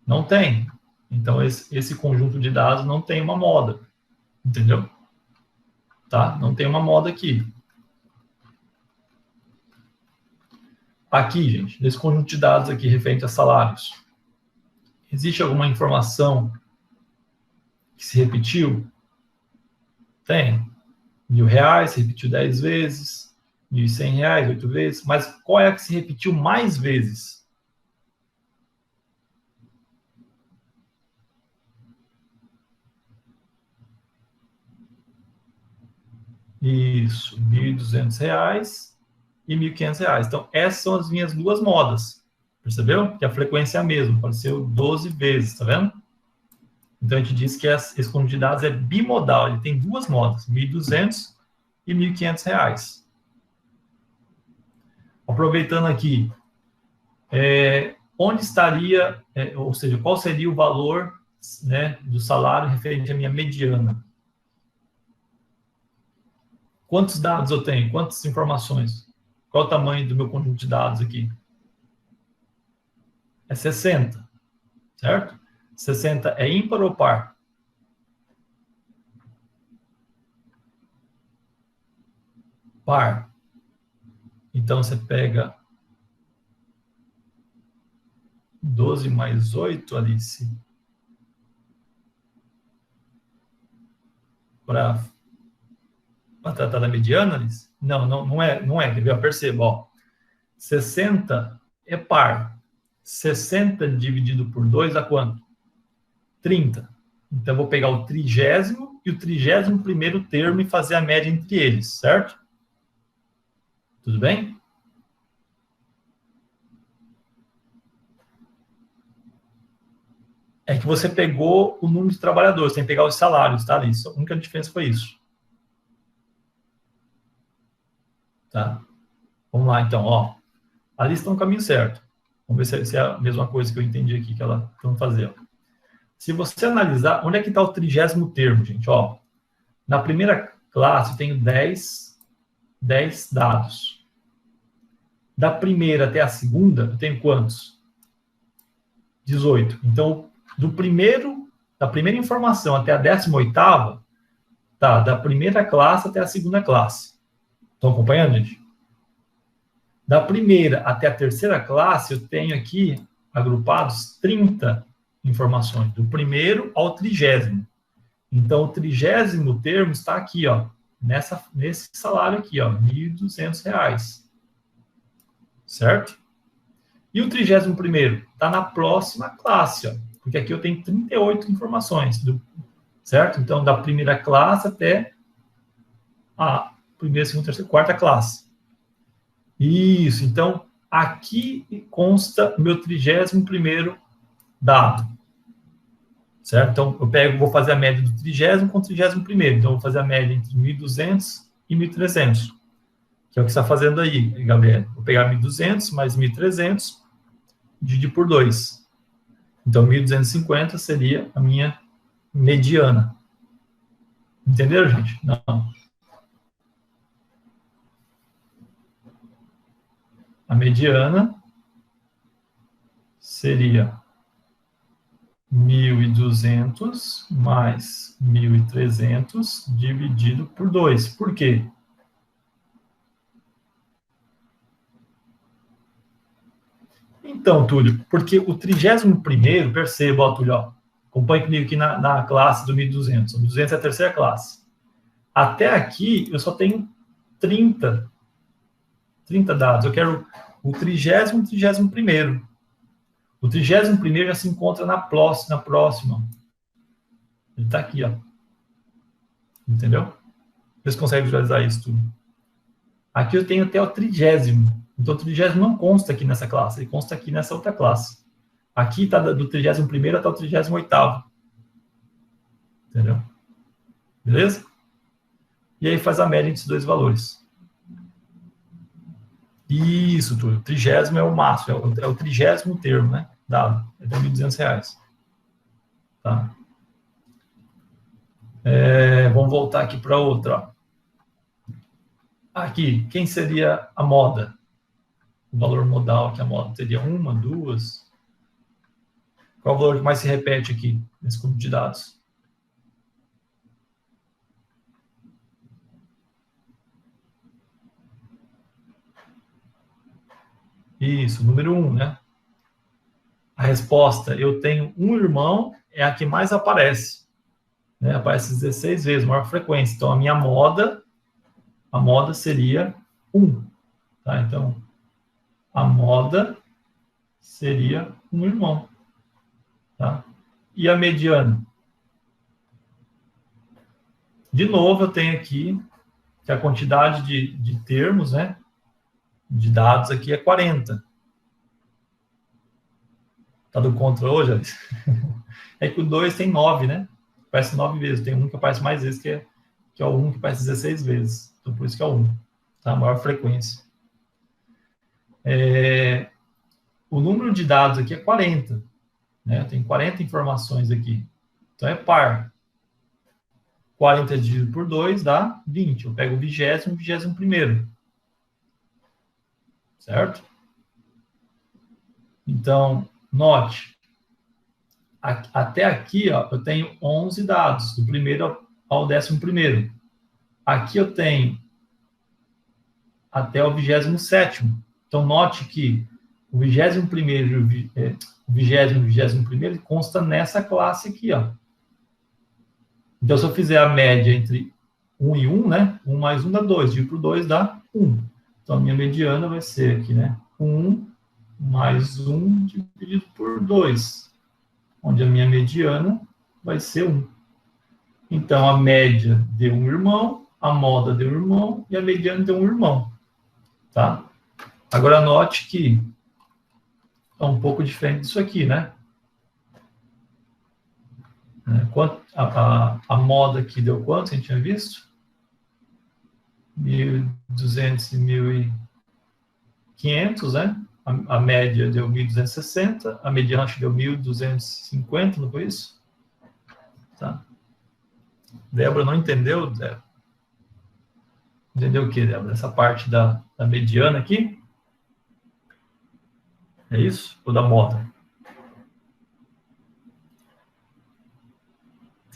Não tem. Então, esse conjunto de dados não tem uma moda. Entendeu? Tá? Não tem uma moda aqui. Aqui, gente, nesse conjunto de dados aqui referente a salários, existe alguma informação que se repetiu? Tem. R$1.000 se repetiu 10 vezes, R$1.100, 8 vezes, mas qual é a que se repetiu mais vezes? Isso, R$1.200 e R$1.500. Então, essas são as minhas 2 modas. Percebeu? Que a frequência é a mesma, apareceu 12 vezes, tá vendo? Então, a gente diz que esse conjunto de dados é bimodal, ele tem 2 modas, R$1.200 e R$1.500. Aproveitando aqui, onde estaria, ou seja, qual seria o valor, né, do salário referente à minha mediana? Quantos dados eu tenho? Quantas informações? Qual o tamanho do meu conjunto de dados aqui? É 60, certo? 60 é ímpar ou par? Par. Então, você pega 12 mais 8, Alice, para tratar da mediana, Alice? Não é, entendeu? Perceba, ó. 60 é par. 60 dividido por 2 dá quanto? 30. Então, eu vou pegar o 30º e o 31º termo e fazer a média entre eles, certo? Tudo bem? É que você pegou o número de trabalhadores, tem que pegar os salários, tá, Alice? A única diferença foi isso. Tá? Vamos lá, então, ó. A lista está no caminho certo. Vamos ver se é a mesma coisa que eu entendi aqui que ela está fazendo. Se você analisar, onde é que está o 30º termo, gente? Ó, na primeira classe eu tenho 10 dados. Da primeira até a segunda, eu tenho quantos? 18. Então, da primeira informação até a 18ª, tá, da primeira classe até a segunda classe. Estão acompanhando, gente? Da primeira até a terceira classe, eu tenho aqui agrupados 30 informações, do primeiro ao 30º. Então, o 30º termo está aqui, ó, nesse salário aqui, ó, R$ 1.200. Certo? E o 31º está na próxima classe, ó, porque aqui eu tenho 38 informações, certo? Então, da primeira classe até a primeira, segunda, terceira, quarta classe. Isso, então, aqui consta o meu 31º dado. Certo? Então, vou fazer a média do 30º com o 31º. Então, eu vou fazer a média entre 1.200 e 1.300. Que é o que você está fazendo aí, Gabriel. Vou pegar 1.200 mais 1.300, dividir por 2. Então, 1.250 seria a minha mediana. Entenderam, gente? Não. A mediana seria 1.200 mais 1.300 dividido por 2. Por quê? Então, Túlio, porque o 31º, perceba, ó, Túlio, ó, acompanhe comigo aqui na classe do 1.200. O 1.200 é a terceira classe. Até aqui, eu só tenho 30 dados. Eu quero o 30º e o 31º. O 31º já se encontra na próxima. Ele está aqui, ó. Entendeu? Vocês conseguem visualizar isso tudo. Aqui eu tenho até o 30º. Então, o 30º não consta aqui nessa classe, ele consta aqui nessa outra classe. Aqui está do 31º até o 38º. Entendeu? Beleza? E aí faz a média entre esses dois valores. Isso, Túlio. O 30º é o máximo, é o 30º termo, né? Dado. É de R$ 1.200. Tá? Vamos voltar aqui para outra, ó. Aqui, quem seria a moda? O valor modal que a moda seria 1, 2. Qual é o valor que mais se repete aqui, nesse conjunto de dados? Isso, número 1, né? A resposta, eu tenho um irmão, é a que mais aparece. Né? Aparece 16 vezes, maior frequência. Então, a minha moda seria 1. Tá? Então, a moda seria um irmão. Tá? E a mediana? De novo, eu tenho aqui que a quantidade de termos, né, de dados aqui é 40. Tá do contra hoje, Alice? É que o 2 tem 9, né? Aparece 9 vezes. Tem um que aparece mais vezes, que é o 1, que aparece 16 vezes. Então, por isso que é o 1. Tá? A maior frequência. O número de dados aqui é 40. Né? Tem 40 informações aqui. Então, é par. 40 dividido por 2 dá 20. Eu pego o 20º e o 21º. Certo? Então, note. Até aqui, ó, eu tenho 11 dados, do primeiro ao 11º. Aqui eu tenho até o 27º. Então, note que o 21º e o 21º consta nessa classe aqui, ó. Então, se eu fizer a média entre 1 e 1, né? 1 mais 1 dá 2, dividido por 2 dá 1. Então, a minha mediana vai ser aqui, né? 1 mais 1 dividido por 2, onde a minha mediana vai ser 1. Então, a média deu um irmão, a moda deu um irmão e a mediana deu um irmão, tá? Agora, note que é um pouco diferente disso aqui, né? A moda aqui deu quanto, a gente tinha visto? 1.200 e 1.500, né? A média deu 1.260, a mediana acho que deu 1.250, não foi isso? Tá. Débora não entendeu, Débora? Entendeu o que, Débora? Essa parte da mediana aqui? É isso? Ou da moda?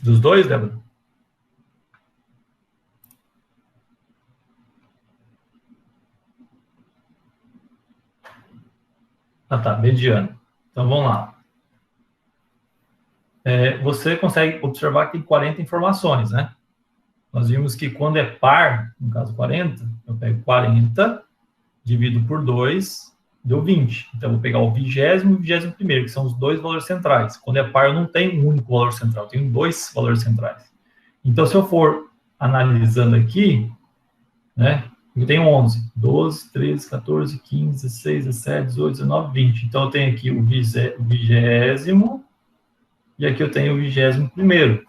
Dos dois, Débora? Ah, tá, mediana. Então, vamos lá. Você consegue observar que tem 40 informações, né? Nós vimos que quando é par, no caso 40, eu pego 40, divido por 2, deu 20. Então, eu vou pegar o 20º e o 21º, que são os dois valores centrais. Quando é par, eu não tenho um único valor central, eu tenho dois valores centrais. Então, se eu for analisando aqui, né, eu tenho 11, 12, 13, 14, 15, 16, 17, 18, 19, 20. Então, eu tenho aqui o 20º e aqui eu tenho o 21º.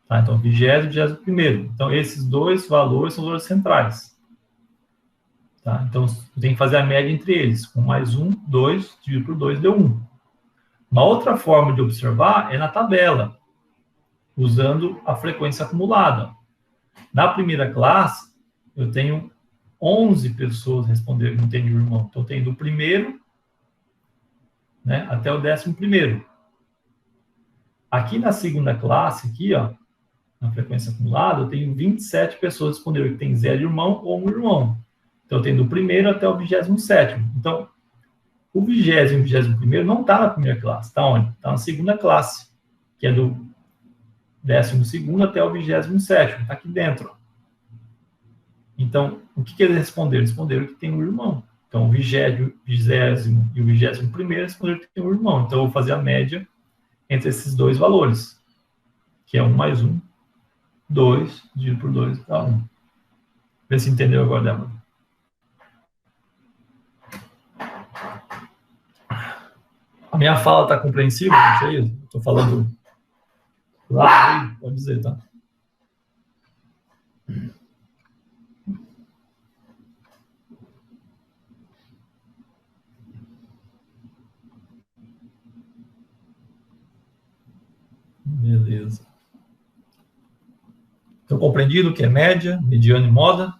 Tá? Então, 20º e 21º. Então, esses dois valores são os valores centrais. Tá? Então, eu tenho que fazer a média entre eles. 1 mais 1, 2, dividido por 2, deu 1. Uma outra forma de observar é na tabela, usando a frequência acumulada. Na primeira classe, eu tenho 11 pessoas responderam que não tem irmão. Então, eu tenho do primeiro, né, até o 11º. Aqui na segunda classe, aqui, ó, na frequência acumulada, eu tenho 27 pessoas responderam que tem 0 irmão ou 1 irmão. Então, eu tenho do primeiro até o 27º. Então, o 20º e o 21º não está na primeira classe. Está onde? Está na segunda classe, que é do 12º até o 27º. Está aqui dentro. Então, o que eles responderam? Eles responderam que tem um irmão. Então, o 20º e o 21º responderam que tem um irmão. Então, eu vou fazer a média entre esses dois valores, que é 1 mais 1, 2, dividido por 2, dá 1. Vê se entendeu agora, Débora. A minha fala está compreensível? Não sei, estou falando lá, pode dizer, tá? Beleza. Então, compreendido o que é média, mediana e moda?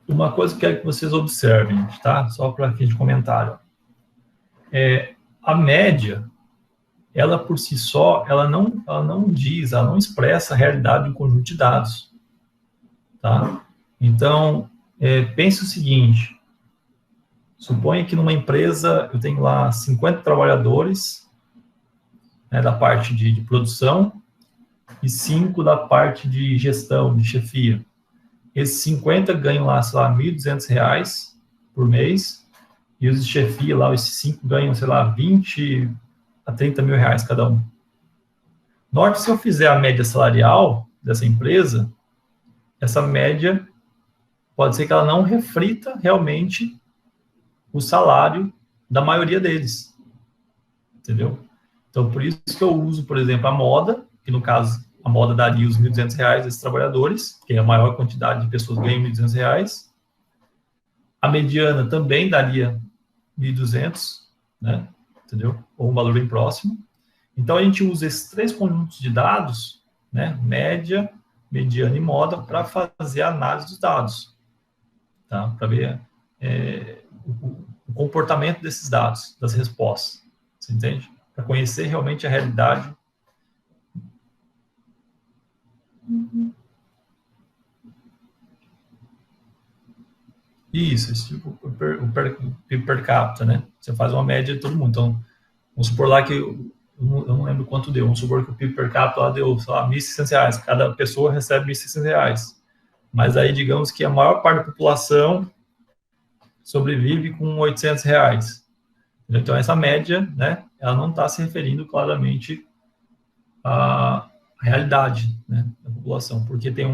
Uma coisa que eu quero que vocês observem, tá? Só para fim de comentário. A média, ela por si só, ela não diz, ela não expressa a realidade de um conjunto de dados. Tá? Então, pense o seguinte, suponha que numa empresa eu tenho lá 50 trabalhadores, né, da parte de produção e 5 da parte de gestão, de chefia. Esses 50 ganham lá, sei lá, R$ 1.200 por mês, e os de chefia lá, esses 5 ganham, sei lá, 20 a 30 mil reais cada um. Note, se eu fizer a média salarial dessa empresa, essa média pode ser que ela não reflita realmente o salário da maioria deles. Entendeu? Então, por isso que eu uso, por exemplo, a moda, que no caso, a moda daria os R$ 1.200 desses trabalhadores, que é a maior quantidade de pessoas que ganham R$ 1.200. A mediana também daria 1.200, né? Entendeu? Ou um valor bem próximo. Então, a gente usa esses 3 conjuntos de dados, né? Média, mediana e moda, para fazer a análise dos dados. Tá? Para ver o comportamento desses dados, das respostas. Você entende? Para conhecer realmente a realidade. Isso, esse tipo, o PIB per capita, né? Você faz uma média de todo mundo. Então, vamos supor lá que, eu não lembro quanto deu, vamos supor que o PIB per capita lá deu, sei lá, R$ 1.600. Cada pessoa recebe R$ 1.600. Mas aí, digamos que a maior parte da população sobrevive com R$ 800. Então, essa média, né, ela não está se referindo claramente à realidade, né, da população, porque tem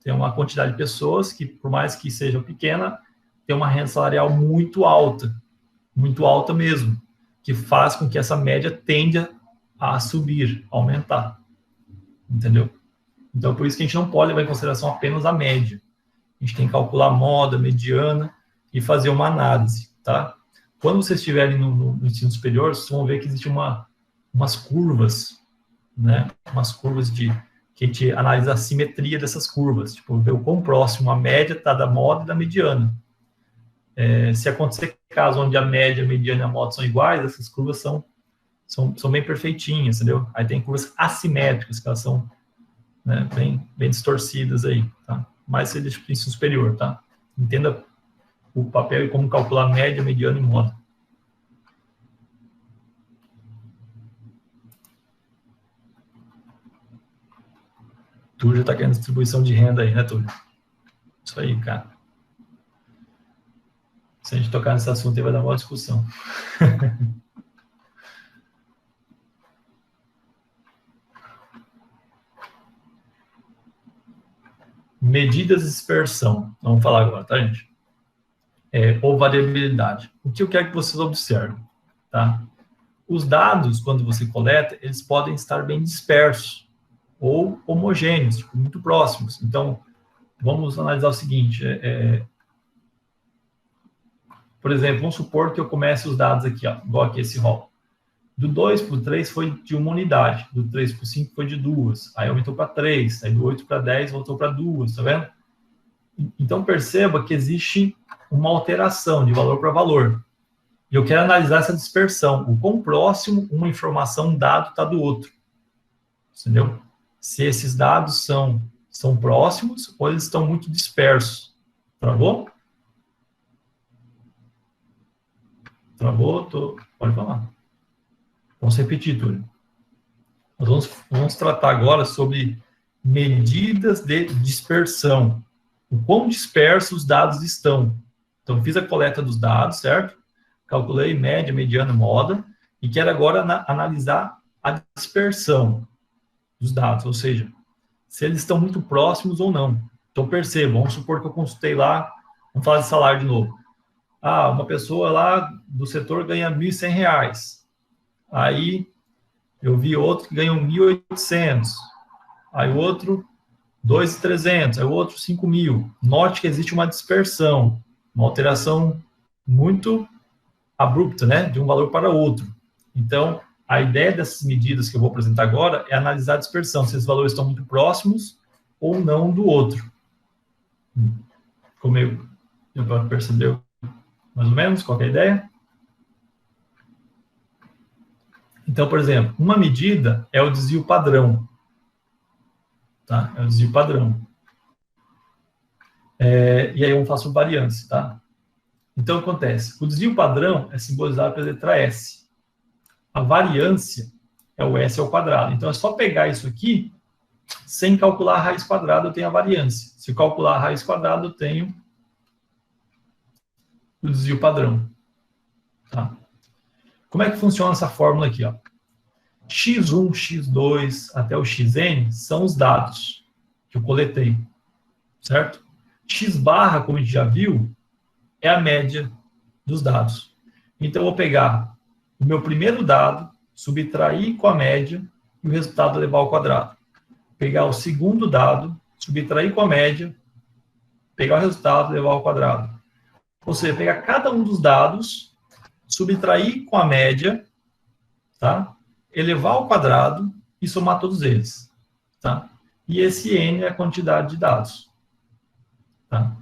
uma quantidade de pessoas que, por mais que seja pequena, tem uma renda salarial muito alta mesmo, que faz com que essa média tenda a subir, aumentar, entendeu? Então, por isso que a gente não pode levar em consideração apenas a média. A gente tem que calcular a moda, mediana e fazer uma análise, tá? Quando vocês estiverem no ensino superior, vocês vão ver que existem umas curvas, né? Umas curvas que a gente analisa a simetria dessas curvas, tipo, ver o quão próximo a média está da moda e da mediana. Se acontecer caso onde a média, a mediana e a moda são iguais, essas curvas são bem perfeitinhas, entendeu? Aí tem curvas assimétricas, que elas são, né, bem distorcidas aí, tá? Mas você deixa para o ensino superior, tá? Entenda o papel e como calcular média, mediana e moda. Tu já está querendo distribuição de renda aí, né, Túlio? Isso aí, cara. Se a gente tocar nesse assunto, aí vai dar uma discussão. Medidas de dispersão. Vamos falar agora, tá, gente? Ou variabilidade. O que eu quero que vocês observem, tá? Os dados, quando você coleta, eles podem estar bem dispersos ou homogêneos, tipo, muito próximos. Então, vamos analisar o seguinte. Por exemplo, vamos supor que eu comece os dados aqui, ó, igual aqui esse rol. Do 2 para o 3 foi de uma unidade, do 3 para o 5 foi de 2, aí aumentou para 3, aí do 8 para 10 voltou para 2, tá vendo? Então, perceba que existe uma alteração de valor para valor. E eu quero analisar essa dispersão, o quão próximo uma informação, um dado está do outro. Entendeu? Se esses dados são próximos ou eles estão muito dispersos. Travou? Travou? Pode falar. Vamos repetir, Túlio. Nós vamos tratar agora sobre medidas de dispersão. O quão dispersos os dados estão. Então, fiz a coleta dos dados, certo? Calculei média, mediana, moda, e quero agora analisar a dispersão dos dados, ou seja, se eles estão muito próximos ou não. Então, percebam, vamos supor que eu consultei lá, vamos falar de salário de novo. Uma pessoa lá do setor ganha R$ 1.100. Aí, eu vi outro que ganhou 1.800. Aí, o outro, 2.300. Aí, o outro, 5.000. Note que existe uma dispersão, uma alteração muito abrupta, né, de um valor para outro. Então, a ideia dessas medidas que eu vou apresentar agora é analisar a dispersão, se esses valores estão muito próximos ou não do outro. Como eu percebeu mais ou menos qual é a ideia? Então, por exemplo, uma medida é o desvio padrão. Tá? É o desvio padrão. E aí eu faço variância, tá? Então, acontece, o desvio padrão é simbolizado pela letra S. A variância é o S ao quadrado. Então, é só pegar isso aqui, sem calcular a raiz quadrada, eu tenho a variância. Se eu calcular a raiz quadrada, eu tenho o desvio padrão. Tá? Como é que funciona essa fórmula aqui? Ó? X1, X2, até o Xn são os dados que eu coletei. Certo? X barra, como a gente já viu, é a média dos dados. Então, eu vou pegar o meu primeiro dado, subtrair com a média e o resultado elevar ao quadrado. Pegar o segundo dado, subtrair com a média, pegar o resultado e elevar ao quadrado. Ou seja, pegar cada um dos dados, subtrair com a média, tá? Elevar ao quadrado e somar todos eles. Tá? E esse N é a quantidade de dados. Tá?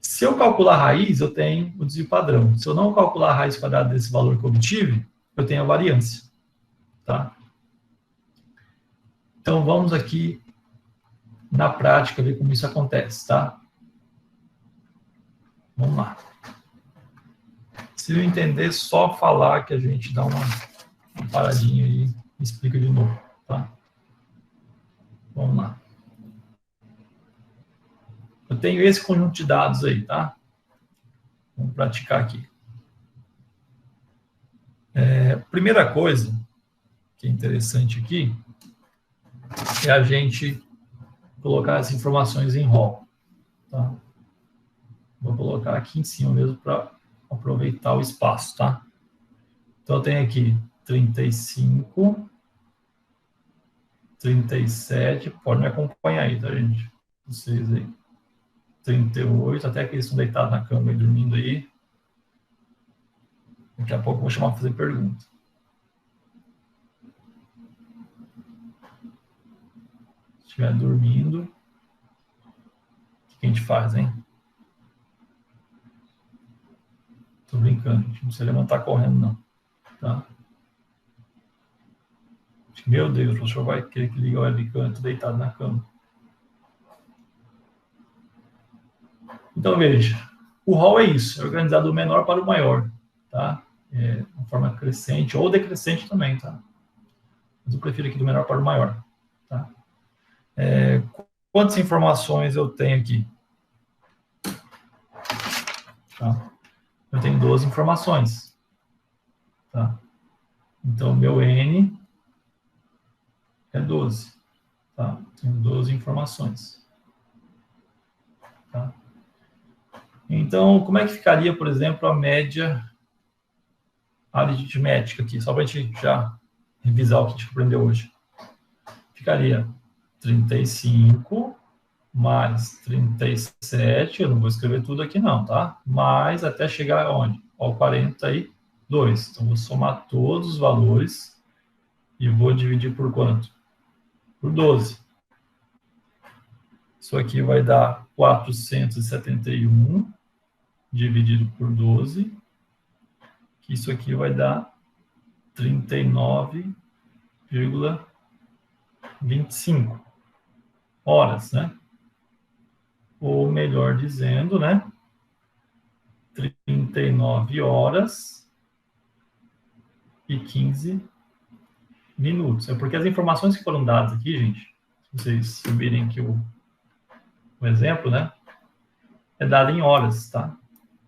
Se eu calcular a raiz, eu tenho o desvio padrão. Se eu não calcular a raiz quadrada desse valor que eu obtive, eu tenho a variância. Tá? Então, vamos aqui, na prática, ver como isso acontece. Tá? Vamos lá. Se eu entender, só falar que a gente dá uma paradinha aí e explica de novo. Tá? Vamos lá. Eu tenho esse conjunto de dados aí, tá? Vamos praticar aqui. Primeira coisa que é interessante aqui é a gente colocar as informações em rol. Tá? Vou colocar aqui em cima mesmo para aproveitar o espaço, tá? Então, eu tenho aqui 35, 37, pode me acompanhar aí, tá, gente? Vocês aí. 38, até que eles estão deitados na cama e dormindo aí. Daqui a pouco eu vou chamar para fazer pergunta. Se estiver dormindo, o que a gente faz, hein? Tô brincando, gente. Não precisa levantar correndo, não. Tá? Meu Deus, o professor vai querer que ligue o webcam, eu tô deitado na cama. Então, veja, o hall é isso, é organizado do menor para o maior, tá? De forma crescente ou decrescente também, tá? Mas eu prefiro aqui do menor para o maior, tá? Quantas informações eu tenho aqui? Tá? Eu tenho 12 informações, tá? Então, meu N é 12, tá? Tenho 12 informações, tá? Então, como é que ficaria, por exemplo, a média aritmética aqui? Só para a gente já revisar o que a gente aprendeu hoje. Ficaria 35 mais 37, eu não vou escrever tudo aqui não, tá? Mas até chegar aonde? Ao 42. Então, vou somar todos os valores e vou dividir por quanto? Por 12. Isso aqui vai dar 471 dividido por 12, que isso aqui vai dar 39,25 horas, né? Ou melhor dizendo, né? 39 horas e 15 minutos. É porque as informações que foram dadas aqui, gente, se vocês virem aqui o exemplo, né? É dado em horas, tá?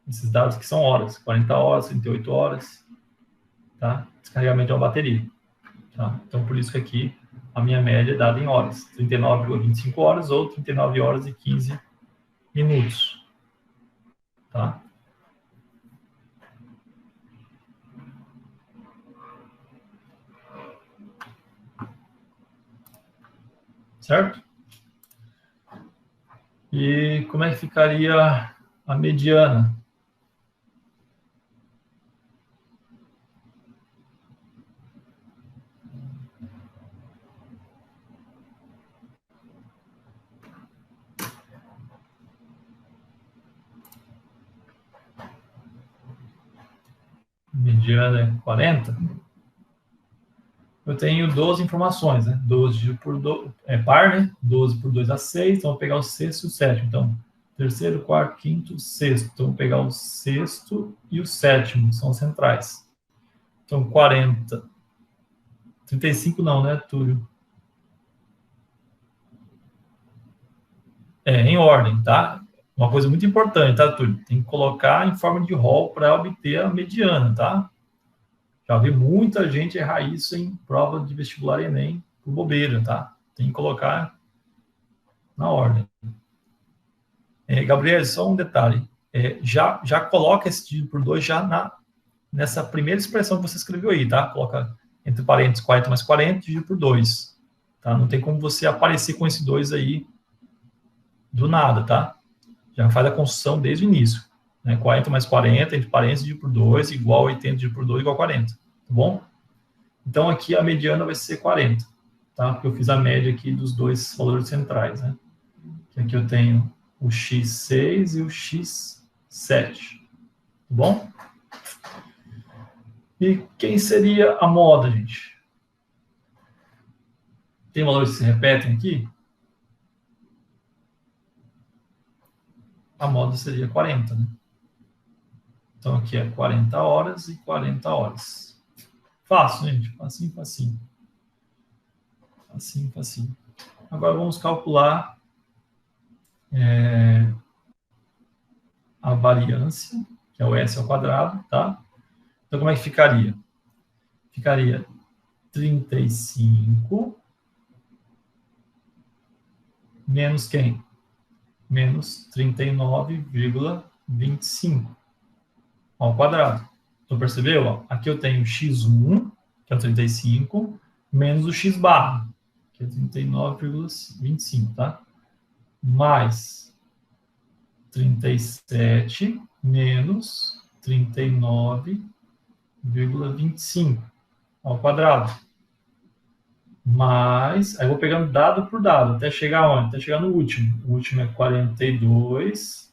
Esses dados que são horas, 40 horas, 38 horas, tá? Descarregamento de uma bateria, tá? Então, por isso que aqui a minha média é dada em horas, 39,25 horas ou 39 horas e 15 minutos, tá? Certo? E como é que ficaria a mediana? Mediana é 40. Eu tenho 12 informações, né? 12 por 2, é par, né? 12 por 2 dá 6, então eu vou pegar o sexto e o sétimo. Então, terceiro, quarto, quinto, sexto. Então, eu vou pegar o sexto e o sétimo, são centrais. Então, 40. 35 não, né, Túlio? Em ordem, tá? Uma coisa muito importante, tá, Túlio? Tem que colocar em forma de rol para obter a mediana, tá? Já vi muita gente errar isso em prova de vestibular Enem por bobeira, tá? Tem que colocar na ordem. Gabriel, só um detalhe. Já coloca esse dividido por 2 já nessa primeira expressão que você escreveu aí, tá? Coloca entre parênteses 40 mais 40, dividido por 2. Tá? Não tem como você aparecer com esse 2 aí do nada, tá? Já faz a construção desde o início. Né? 40 mais 40, entre parênteses, dividido por 2, igual 80, dividido por 2, igual 40. Tá bom? Então, aqui a mediana vai ser 40. Tá? Porque eu fiz a média aqui dos dois valores centrais, né? Que aqui eu tenho o x6 e o x7. Tá bom? E quem seria a moda, gente? Tem valores que se repetem aqui? A moda seria 40, né? Então, aqui é 40 horas e 40 horas. Fácil, gente. Facinho, facinho. Facinho, facinho. Agora, vamos calcular a variância, que é o S ao quadrado, tá? Então, como é que ficaria? ficaria 35 menos quem? Menos 39,25 ao quadrado. Então, percebeu? Ó, aqui eu tenho x1, que é o 35, menos o x barra, que é 39,25, tá? Mais 37 menos 39,25 ao quadrado. Mais, aí eu vou pegando dado por dado, até chegar onde? Até chegar no último. O último é 42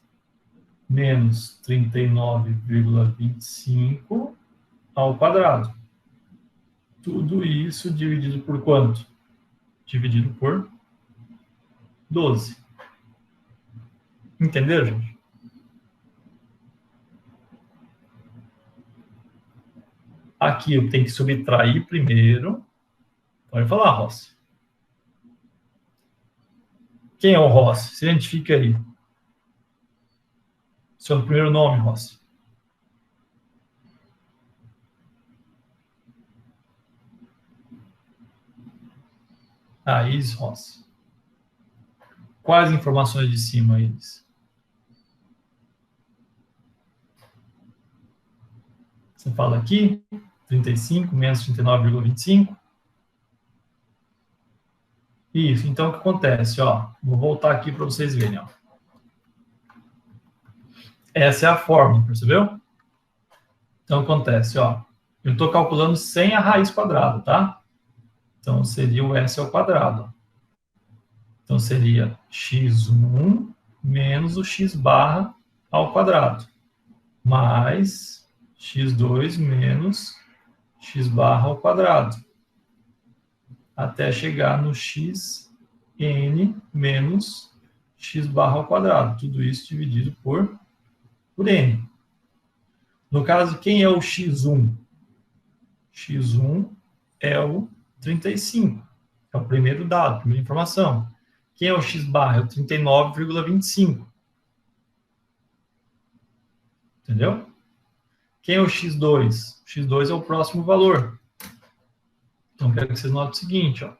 menos 39,25 ao quadrado. Tudo isso dividido por quanto? Dividido por 12. Entenderam, gente? Aqui eu tenho que subtrair primeiro. Pode falar, Rossi. Quem é o Rossi? Se identifica aí. Seu primeiro nome, Rossi. Isis Rossi. Quais informações de cima, Isis? Você fala aqui, 35 menos 39,25. Isso, então o que acontece? Ó, vou voltar aqui para vocês verem. Ó. Essa é a fórmula, percebeu? Então acontece, ó, eu estou calculando sem a raiz quadrada, tá? Então seria o S ao quadrado. Então seria x1 menos o x barra ao quadrado, mais x2 menos x barra ao quadrado, até chegar no xn menos x barra ao quadrado. Tudo isso dividido por n. No caso, quem é o x1? x1 é o 35. É o primeiro dado, a primeira informação. Quem é o x barra? É o 39,25. Entendeu? Quem é o x2? O x2 é o próximo valor. Então, quero que vocês notem o seguinte, ó.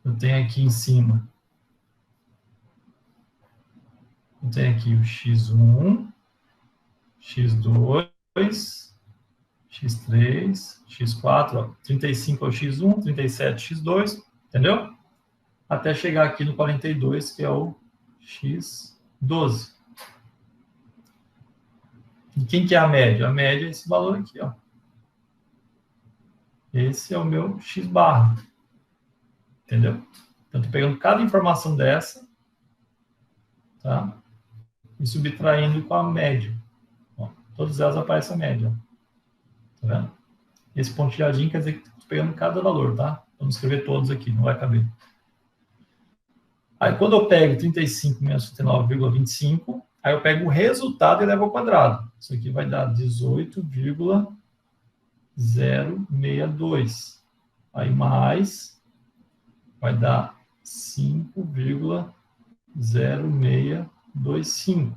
Eu tenho aqui em cima, eu tenho aqui o x1, x2, x3, x4, ó, 35 é o x1, 37 x2, entendeu? Até chegar aqui no 42, que é o x12. E quem que é a média? A média é esse valor aqui, ó. Esse é o meu x barra. Entendeu? Então, estou pegando cada informação dessa, tá? E subtraindo com a média. Ó, todas elas aparecem a média. Tá vendo? Esse pontilhadinho quer dizer que estou pegando cada valor, tá? Vamos escrever todos aqui, não vai caber. Aí, quando eu pego 35 menos 39,25, aí eu pego o resultado e levo ao quadrado. Isso aqui vai dar 18,062. Aí, mais, vai dar 5,0625.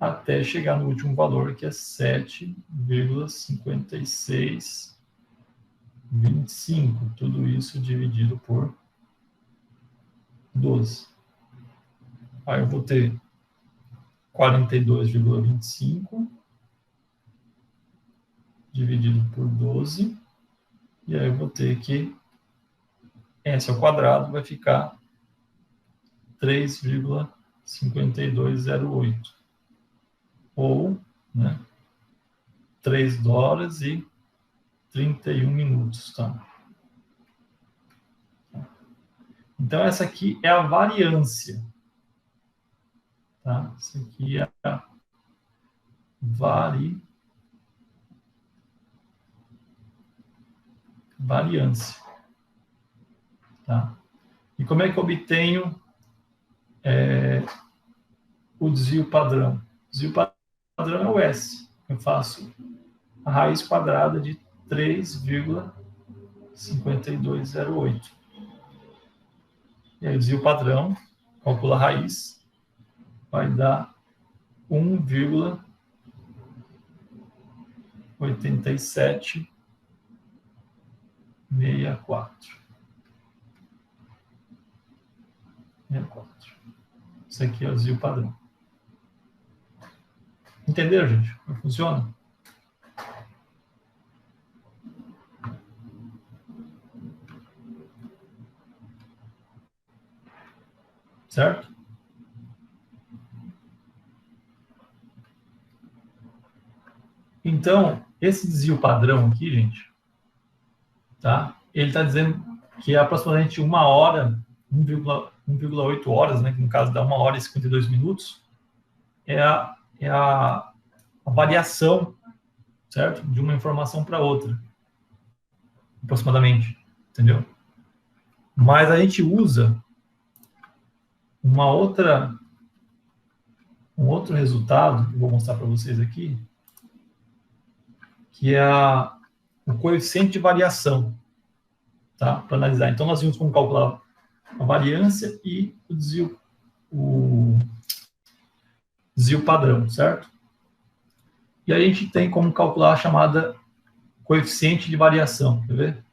Até chegar no último valor, que é 7,5625. Tudo isso dividido por 12. Aí eu vou ter 42,25 dividido por 12. E aí eu vou ter que S ao quadrado vai ficar 3,5208. Ou, né, 3 horas e 31 minutos, tá? Então, essa aqui é a variância. Tá? Essa aqui é a variância. Tá? E como é que eu obtenho o desvio padrão? O desvio padrão é o S. Eu faço a raiz quadrada de 3,5208. E aí o desvio padrão, calcula a raiz, vai dar 1,0 87,64. Isso aqui é o desvio padrão. Entenderam, gente? Como funciona? Certo? Então, esse desvio padrão aqui, gente, tá? Ele está dizendo que é aproximadamente 1 hora, 1,8 horas, né, que no caso dá 1 hora e 52 minutos, é a variação, certo? De uma informação para outra, aproximadamente, entendeu? Mas a gente usa um outro resultado, que eu vou mostrar para vocês aqui, que é o coeficiente de variação, tá? Para analisar. Então, nós vimos como calcular a variância e o desvio padrão, certo? E aí a gente tem como calcular a chamada coeficiente de variação, quer ver?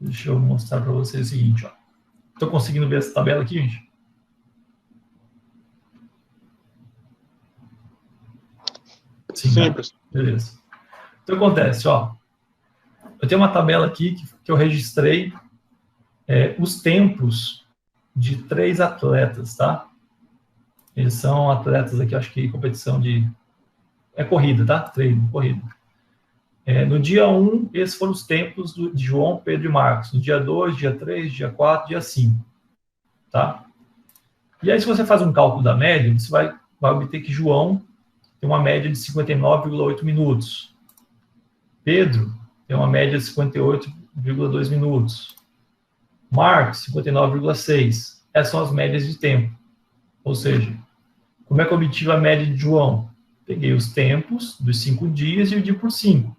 Deixa eu mostrar para vocês o seguinte, ó. Estou conseguindo ver essa tabela aqui, gente? Sim, professor. Beleza. Então, acontece, ó. Eu tenho uma tabela aqui que eu registrei os tempos de 3 atletas, tá? Eles são atletas aqui, acho que competição de... É corrida, tá? Treino, corrida. No dia 1, esses foram os tempos de João, Pedro e Marcos. No dia 2, dia 3, dia 4, dia 5. Tá? E aí, se você faz um cálculo da média, você vai obter que João tem uma média de 59,8 minutos. Pedro tem uma média de 58,2 minutos. Marcos, 59,6. Essas são as médias de tempo. Ou seja, como é que eu obtive a média de João? Peguei os tempos dos 5 dias e dividi por 5.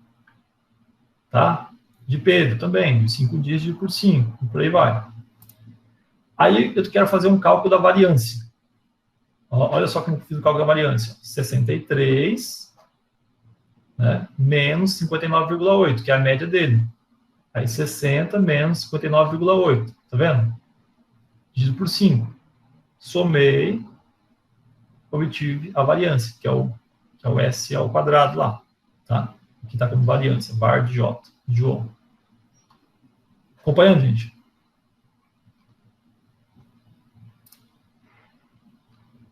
Tá? De Pedro também, dos 5 dias dividi por 5. E por aí vai. Aí eu quero fazer um cálculo da variância. Olha só como eu fiz o cálculo da variância. 63, né, menos 59,8, que é a média dele. Aí 60 menos 59,8. Tá vendo? Dividido por 5. Somei, obtive a variância, que é o S ao quadrado lá. Tá? Aqui está como variância, bar de J, de João. Acompanhando, gente?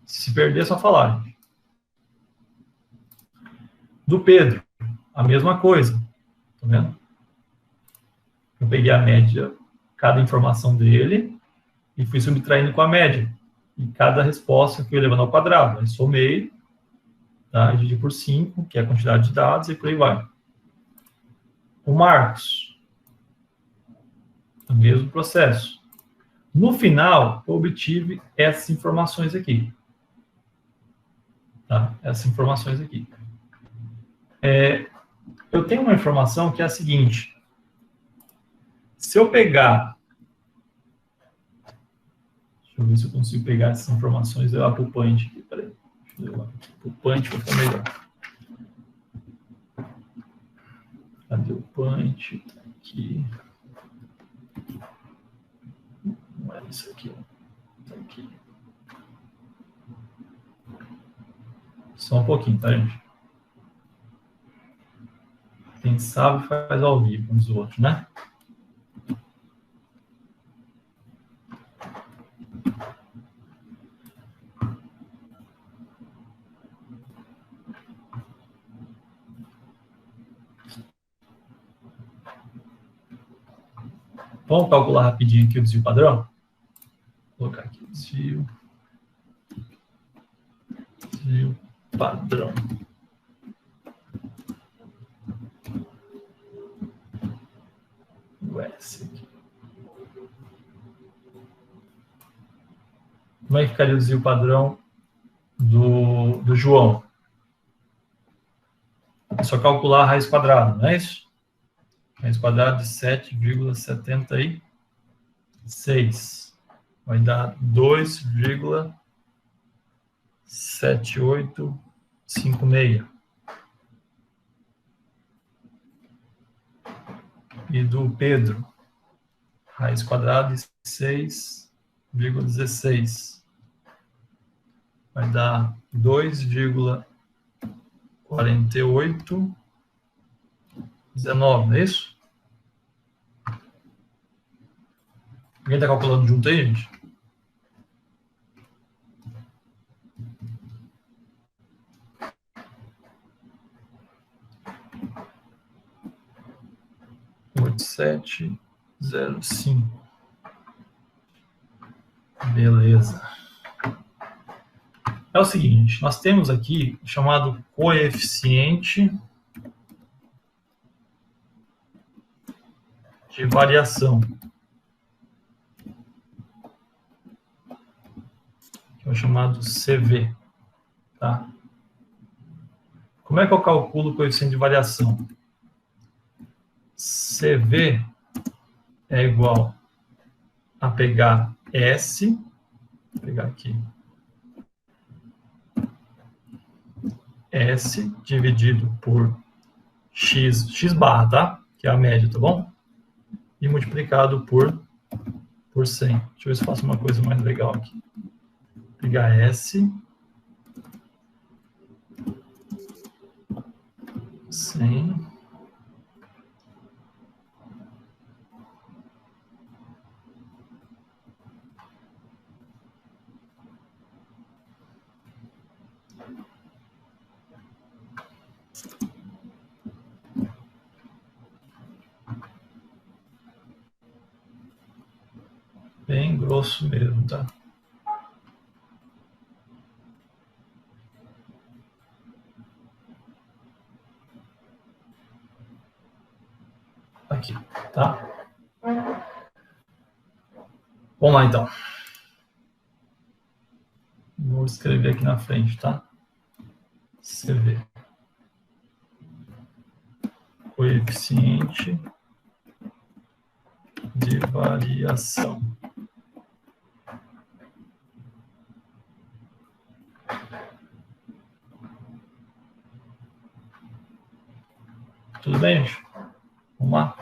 Se perder, é só falar. Gente. Do Pedro, a mesma coisa. Tá vendo? Eu peguei a média, cada informação dele, e fui subtraindo com a média. E cada resposta eu fui levando ao quadrado. Aí somei, tá? Dividi por 5, que é a quantidade de dados, e por aí vai. O Marcos, o mesmo processo. No final, eu obtive essas informações aqui. Tá? Essas informações aqui. Eu tenho uma informação que é a seguinte. Se eu pegar... Deixa eu ver se eu consigo pegar essas informações e levar para o Punch aqui. Peraí. Deixa eu levar para o Punch para ficar melhor. Cadê o Punch? Aqui. Não é isso aqui. Tá aqui. Só um pouquinho, tá, gente? Quem sabe faz ao vivo uns outros, né? Vamos calcular rapidinho aqui o desvio padrão? Vou colocar aqui desvio padrão. O S aqui. Como é que ficaria o desvio padrão do João? É só calcular a raiz quadrada, não é isso? Raiz quadrada de 7,76. Vai dar 2,7856. E do Pedro, raiz quadrada de 6,16. Vai dar 2,4819, não é isso? Alguém está calculando junto aí, gente? Oito, 7,05. Beleza. É o seguinte, nós temos aqui o chamado coeficiente de variação, que é o chamado CV, tá? Como é que eu calculo o coeficiente de variação? CV é igual a pegar S, vou pegar aqui, S dividido por X barra, tá? Que é a média, tá bom? E multiplicado por 100. Deixa eu ver se eu faço uma coisa mais legal aqui. Pegar S, 100, bem grosso mesmo, tá? Aqui, tá? Vamos lá, então. Vou escrever aqui na frente, tá? CV. Coeficiente de variação. Tudo bem, gente? Vamos lá?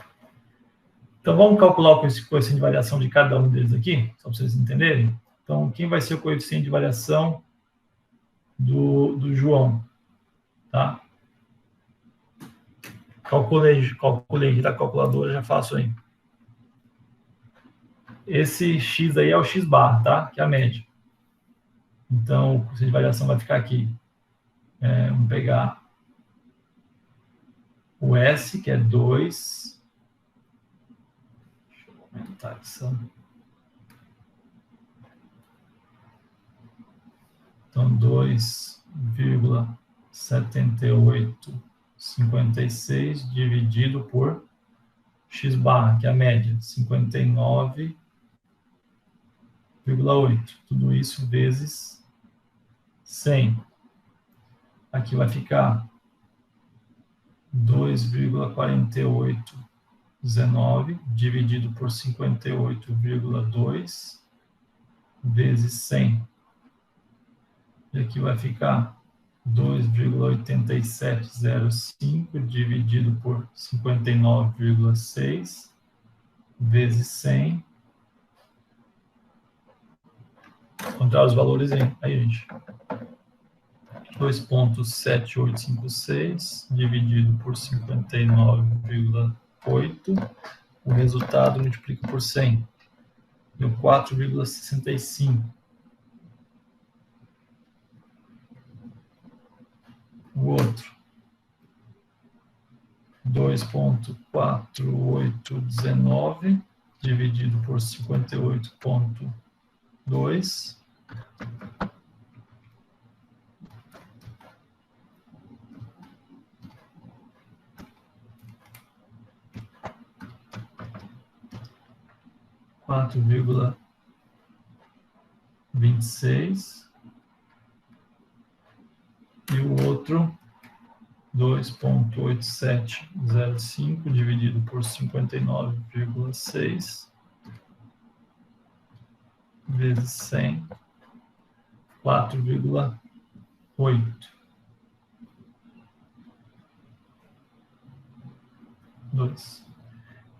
Então, vamos calcular o coeficiente de variação de cada um deles aqui, só para vocês entenderem. Então, quem vai ser o coeficiente de variação do João? Tá? Calculei aqui da calculadora, já faço aí. Esse X aí é o X bar, tá? Que é a média. Então, o coeficiente de variação vai ficar aqui. Vamos pegar o S, que é 2. Deixa eu aumentar isso. Então, 2,7856 dividido por X barra, que é a média, 59,8. Tudo isso vezes 100. Aqui vai ficar 2,4819 dividido por 58,2 vezes 100. E aqui vai ficar 2,8705 dividido por 59,6 vezes 100. Encontrar os valores aí, gente. 2,7856 dividido por 59,8. O resultado multiplica por 100. Deu 4,65. O outro, 2,4819 dividido por 58,2. ,26 e o outro 2,8705 dividido por 59,6 vezes 100, 4,8. 2.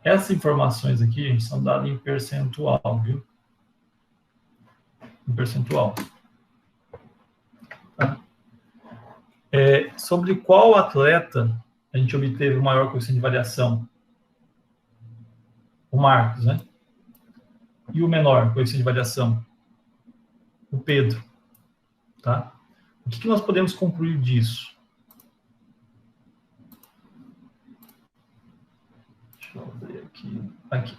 Essas informações aqui, gente, são dadas em percentual, viu? Em percentual. Tá? Sobre qual atleta a gente obteve o maior coeficiente de variação? O Marcos, né? E o menor coeficiente de variação? O Pedro. Tá? O que nós podemos concluir disso? Deixa eu ver aqui.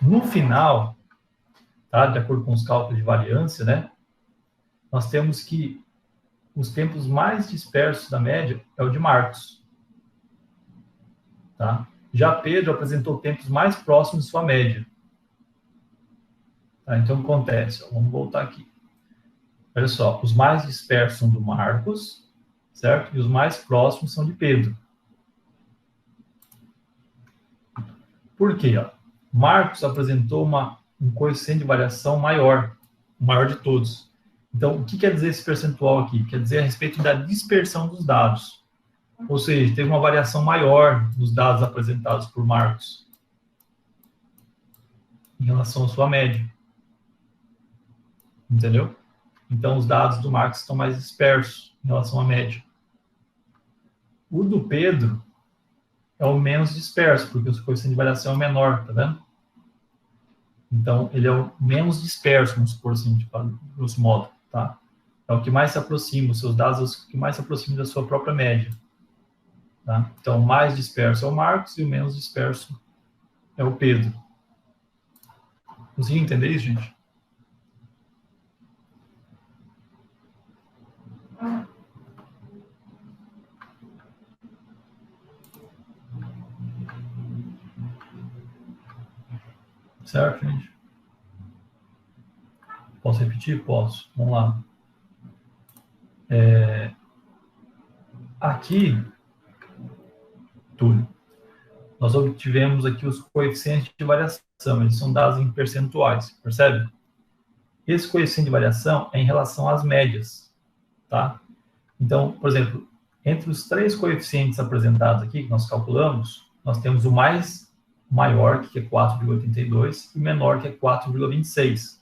No final, tá? De acordo com os cálculos de variância, né? Nós temos que os tempos mais dispersos da média é o de Marcos. Tá? Já Pedro apresentou tempos mais próximos de sua média. Tá? Então, o que acontece? Vamos voltar aqui. Olha só, os mais dispersos são do Marcos, certo? E os mais próximos são de Pedro. Por quê? Ó? Marcos apresentou um coeficiente de variação maior, o maior de todos. Então, o que quer dizer esse percentual aqui? Quer dizer a respeito da dispersão dos dados. Ou seja, teve uma variação maior nos dados apresentados por Marcos em relação à sua média. Entendeu? Então, os dados do Marcos estão mais dispersos em relação à média. O do Pedro é o menos disperso, porque o coeficiente de variação é o menor, tá vendo? Então, ele é o menos disperso, vamos supor assim, de grosso modo, tá? É o que mais se aproxima, os seus dados são os que mais se aproximam da sua própria média. Tá? Então, o mais disperso é o Marcos e o menos disperso é o Pedro. Conseguiu entender isso, gente? Certo, gente? Posso repetir? Posso. Vamos lá. Aqui, Túlio, nós obtivemos aqui os coeficientes de variação. Eles são dados em percentuais, percebe? Esse coeficiente de variação é em relação às médias, tá? Então, por exemplo, entre os 3 coeficientes apresentados aqui, que nós calculamos, nós temos o maior, que é 4,82, e o menor, que é 4,26.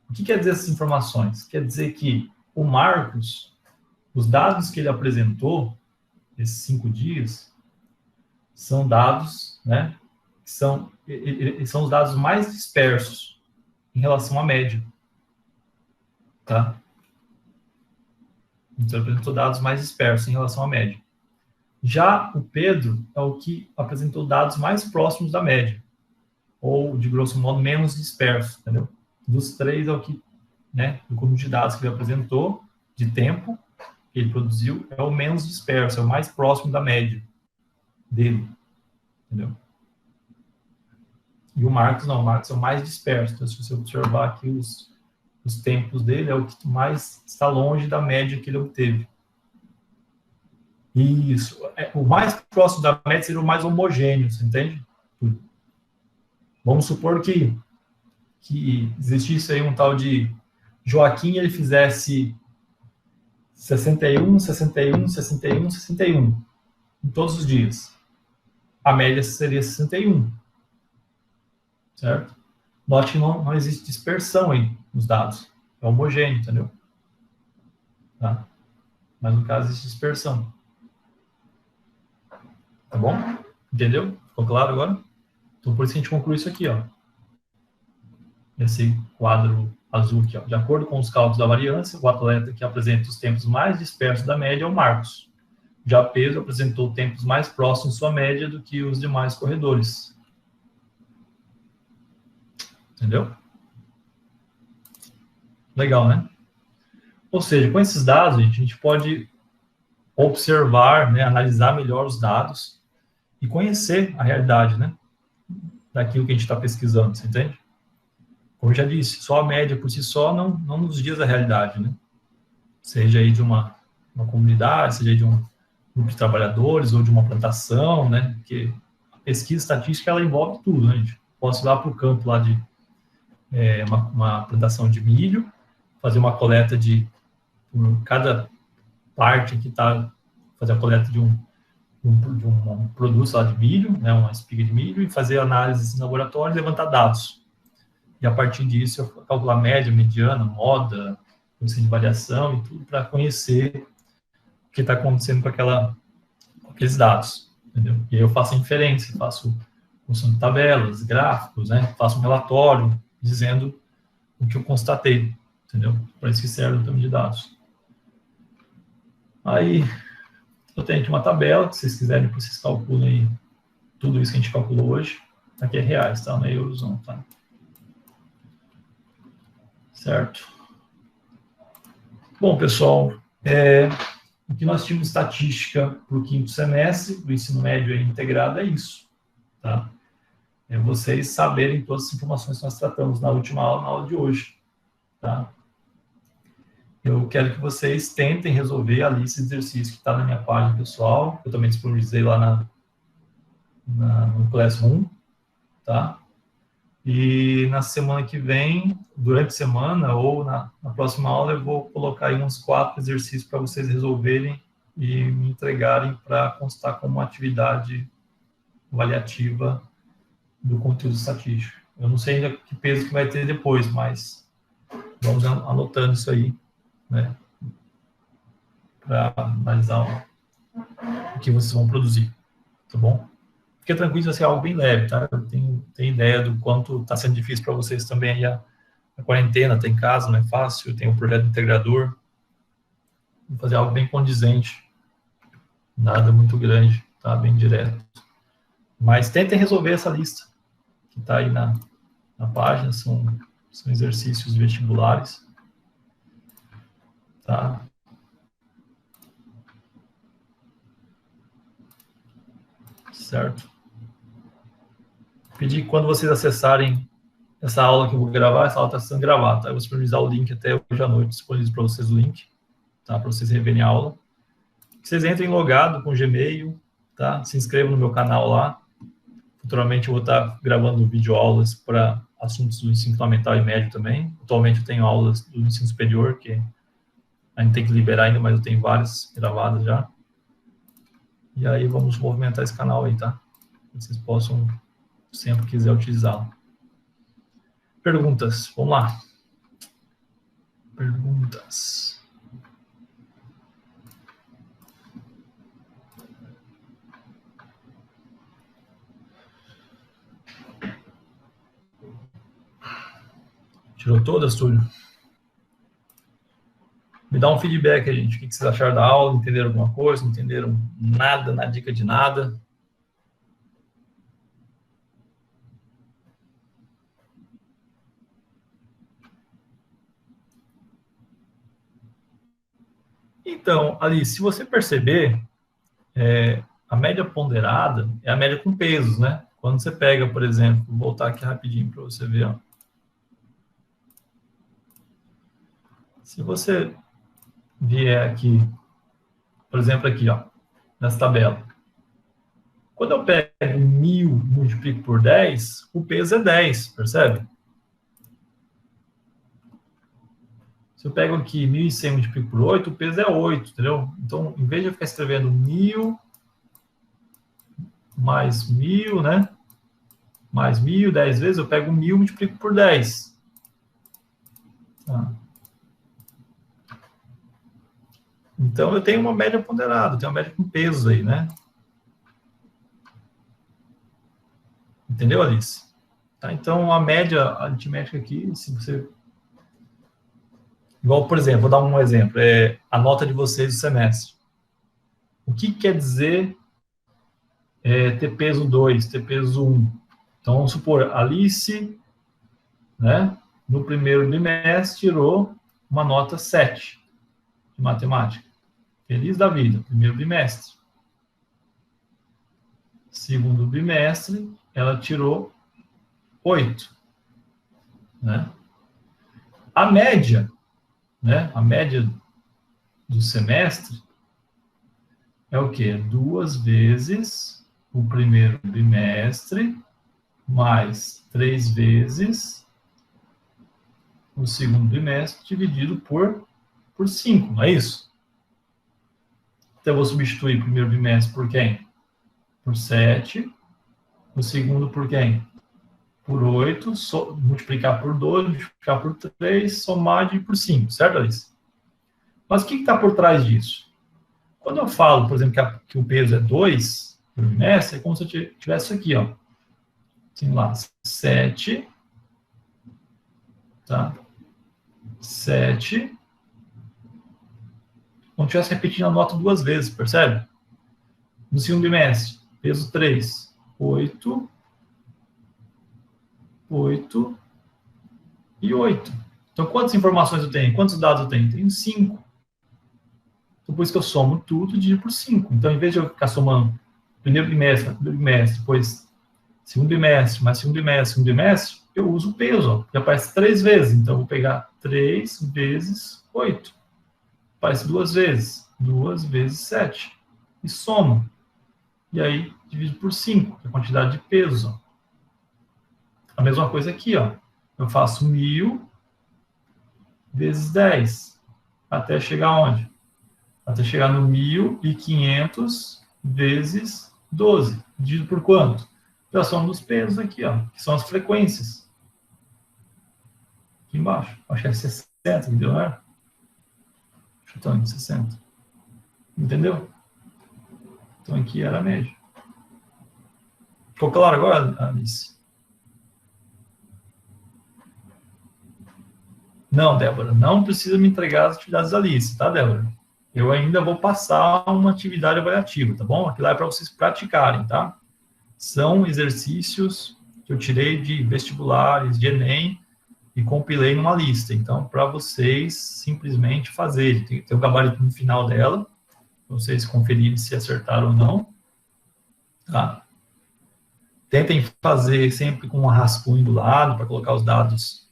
O que quer dizer essas informações? Quer dizer que o Marcos, os dados que ele apresentou, esses 5 dias, são dados, né, que são os dados mais dispersos em relação à média. Tá? Então, ele apresentou dados mais dispersos em relação à média. Já o Pedro é o que apresentou dados mais próximos da média, ou, de grosso modo, menos dispersos, entendeu? Dos 3 é o que, né, do conjunto de dados que ele apresentou, de tempo, que ele produziu, é o menos disperso, é o mais próximo da média dele, entendeu? E o Marcos não, o Marcos é o mais disperso. Então, se você observar aqui os tempos dele, é o que mais está longe da média que ele obteve. Isso. O mais próximo da média seria o mais homogêneo, você entende? Vamos supor que existisse aí um tal de Joaquim e ele fizesse 61, 61, 61, 61 em todos os dias. A média seria 61. Certo? Note que não existe dispersão aí nos dados. É homogêneo, entendeu? Tá? Mas no caso existe dispersão. Tá bom? Entendeu? Ficou claro agora? Então por isso que a gente conclui isso aqui, ó. Esse quadro azul aqui, ó. De acordo com os cálculos da variância, o atleta que apresenta os tempos mais dispersos da média é o Marcos. Já Pedro apresentou tempos mais próximos de sua média do que os demais corredores. Entendeu? Legal, né? Ou seja, com esses dados, a gente pode observar, né, analisar melhor os dados e conhecer a realidade, né, daquilo que a gente está pesquisando, você entende? Como eu já disse, só a média por si só não nos diz a realidade, né? Seja aí de uma comunidade, seja aí de um grupo de trabalhadores ou de uma plantação, né? Porque a pesquisa estatística, ela envolve tudo, né, gente? Posso ir lá para o campo lá de uma plantação de milho, fazer uma coleta por cada parte que está, fazer a coleta de de um produto lá de milho, né, uma espiga de milho, e fazer análises em laboratório e levantar dados. E a partir disso, eu calcular média, mediana, moda, coeficiente de variação e tudo para conhecer o que está acontecendo com aqueles dados. Entendeu? E aí eu faço a inferência, faço função de tabelas, gráficos, né? Faço um relatório dizendo o que eu constatei, entendeu? Para isso que serve o tema de dados. Aí, eu tenho aqui uma tabela, que se vocês quiserem, vocês calculam aí tudo isso que a gente calculou hoje. Aqui é reais, tá? Não é euros, não, tá? Certo? Bom, pessoal, o que nós tínhamos estatística para o quinto semestre do ensino médio integrado é isso, tá? É vocês saberem todas as informações que nós tratamos na última aula, na aula de hoje, tá? Eu quero que vocês tentem resolver a lista de exercícios que está na minha página pessoal, eu também disponibilizei lá no Classroom, tá? E na semana que vem, durante a semana ou na próxima aula, eu vou colocar aí uns 4 exercícios para vocês resolverem e me entregarem para constar como atividade avaliativa do conteúdo estatístico. Eu não sei ainda que peso que vai ter depois, mas vamos anotando isso aí, né? Para analisar o que vocês vão produzir, tá bom? Fique tranquilo, vai ser algo bem leve, tá? Eu tenho ideia do quanto está sendo difícil para vocês também aí a quarentena, tá em casa, não é fácil, tem um projeto integrador. Vou fazer algo bem condizente, nada muito grande, tá? Bem direto. Mas tentem resolver essa lista que está aí na página, são exercícios vestibulares, tá? Certo? Pedir que quando vocês acessarem essa aula que eu vou gravar, essa aula está sendo gravada, tá? Eu vou disponibilizar o link até hoje à noite, disponível para vocês o link, tá? Para vocês reverem a aula. Que vocês entrem logado com Gmail, tá? Se inscrevam no meu canal lá. Futuramente eu vou estar gravando videoaulas para assuntos do ensino fundamental e médio também. Atualmente eu tenho aulas do ensino superior, que a gente tem que liberar ainda, mas eu tenho várias gravadas já. E aí vamos movimentar esse canal aí, tá? Vocês possam sempre quiser utilizá-lo. Perguntas, vamos lá. Perguntas. Tirou todas, Túlio? Me dá um feedback aí, gente. O que vocês acharam da aula? Entenderam alguma coisa? Não entenderam nada, na dica de nada? Então, Alice, se você perceber, a média ponderada é a média com pesos, né? Quando você pega, por exemplo, vou voltar aqui rapidinho para você ver, ó. Se você vier aqui, por exemplo, aqui, ó, nessa tabela. Quando eu pego 1.000 e multiplico por 10, o peso é 10, percebe? Se eu pego aqui 1.100 e multiplico por 8, o peso é 8, entendeu? Então, em vez de eu ficar escrevendo 1.000 mais 1.000, né? Mais 1.000, 10 vezes, eu pego 1.000 e multiplico por 10. Tá. Então, eu tenho uma média ponderada, eu tenho uma média com pesos aí, né? Entendeu, Alice? Tá, então, a média aritmética aqui, se você... Igual, por exemplo, vou dar um exemplo, a nota de vocês do semestre. O que quer dizer ter peso 2, ter peso 1? Então, vamos supor, Alice, né, no primeiro bimestre, tirou uma nota 7 de matemática. Feliz da vida, primeiro bimestre. Segundo bimestre, ela tirou 8. Né? A média, né, a média do semestre é o quê? 2 vezes o primeiro bimestre mais 3 vezes o segundo bimestre dividido por 5, não é isso? Então, eu vou substituir o primeiro bimestre por quem? por 7. O segundo por quem? Por 8, multiplicar por 2, multiplicar por 3, somar e dividir por 5, certo, Alice? Mas o que está por trás disso? Quando eu falo, por exemplo, que o peso é 2 por bimestre, é como se eu tivesse isso aqui, ó. Assim lá, 7, tá? 7, como se estivesse repetindo a nota 2 vezes, percebe? No segundo bimestre, peso 3, 8, 8 e 8. Então, quantas informações eu tenho? Quantos dados eu tenho? Tenho 5. Então, por isso que eu somo tudo e divido por 5. Então, em vez de eu ficar somando primeiro bimestre, depois segundo bimestre, mais segundo bimestre, eu uso o peso, ó, que aparece 3 vezes. Então, eu vou pegar 3 vezes 8. Aparece 2 vezes. 2 vezes 7. E somo. E aí, divido por 5, que é a quantidade de peso, ó. A mesma coisa aqui, ó. Eu faço 1.000 vezes 10. Até chegar onde? Até chegar no 1.500 vezes 12. Dividido por quanto? Já são dos pesos aqui, ó. Que são as frequências. Aqui embaixo. Acho que é 60, entendeu, né? Chutando, 60. Entendeu? Então aqui era a média. Ficou claro agora, Alice? Não, Débora, não precisa me entregar as atividades da Alice, tá, Débora? Eu ainda vou passar uma atividade avaliativa, tá bom? Aquilo lá é para vocês praticarem, tá? São exercícios que eu tirei de vestibulares, de Enem, e compilei numa lista. Então, para vocês simplesmente fazerem. Tem o gabarito no final dela, para vocês conferirem se acertaram ou não. Tá? Tentem fazer sempre com um rascunho do lado, para colocar os dados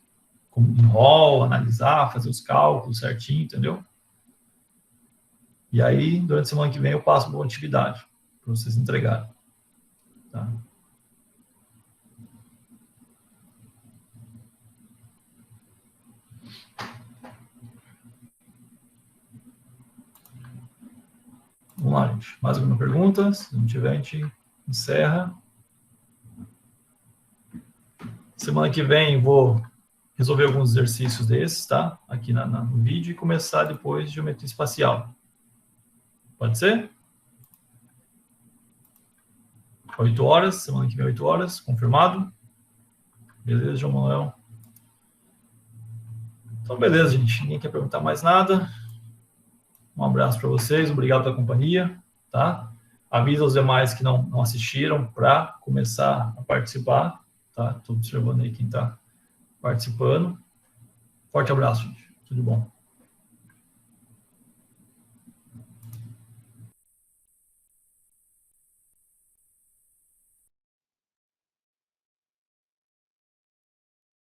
em rol, analisar, fazer os cálculos certinho, entendeu? E aí, durante a semana que vem, eu passo uma atividade para vocês entregarem. Tá? Vamos lá, gente. Mais alguma pergunta? Se não tiver, a gente encerra. Semana que vem vou resolver alguns exercícios desses, tá? Aqui no vídeo e começar depois geometria espacial. Pode ser? 8 horas, semana que vem 8 horas, confirmado? Beleza, João Manuel? Então, beleza, gente. Ninguém quer perguntar mais nada. Um abraço para vocês, obrigado pela companhia, tá? Avisa os demais que não assistiram para começar a participar, tá? Estou observando aí quem está participando. Forte abraço, gente. Tudo bom.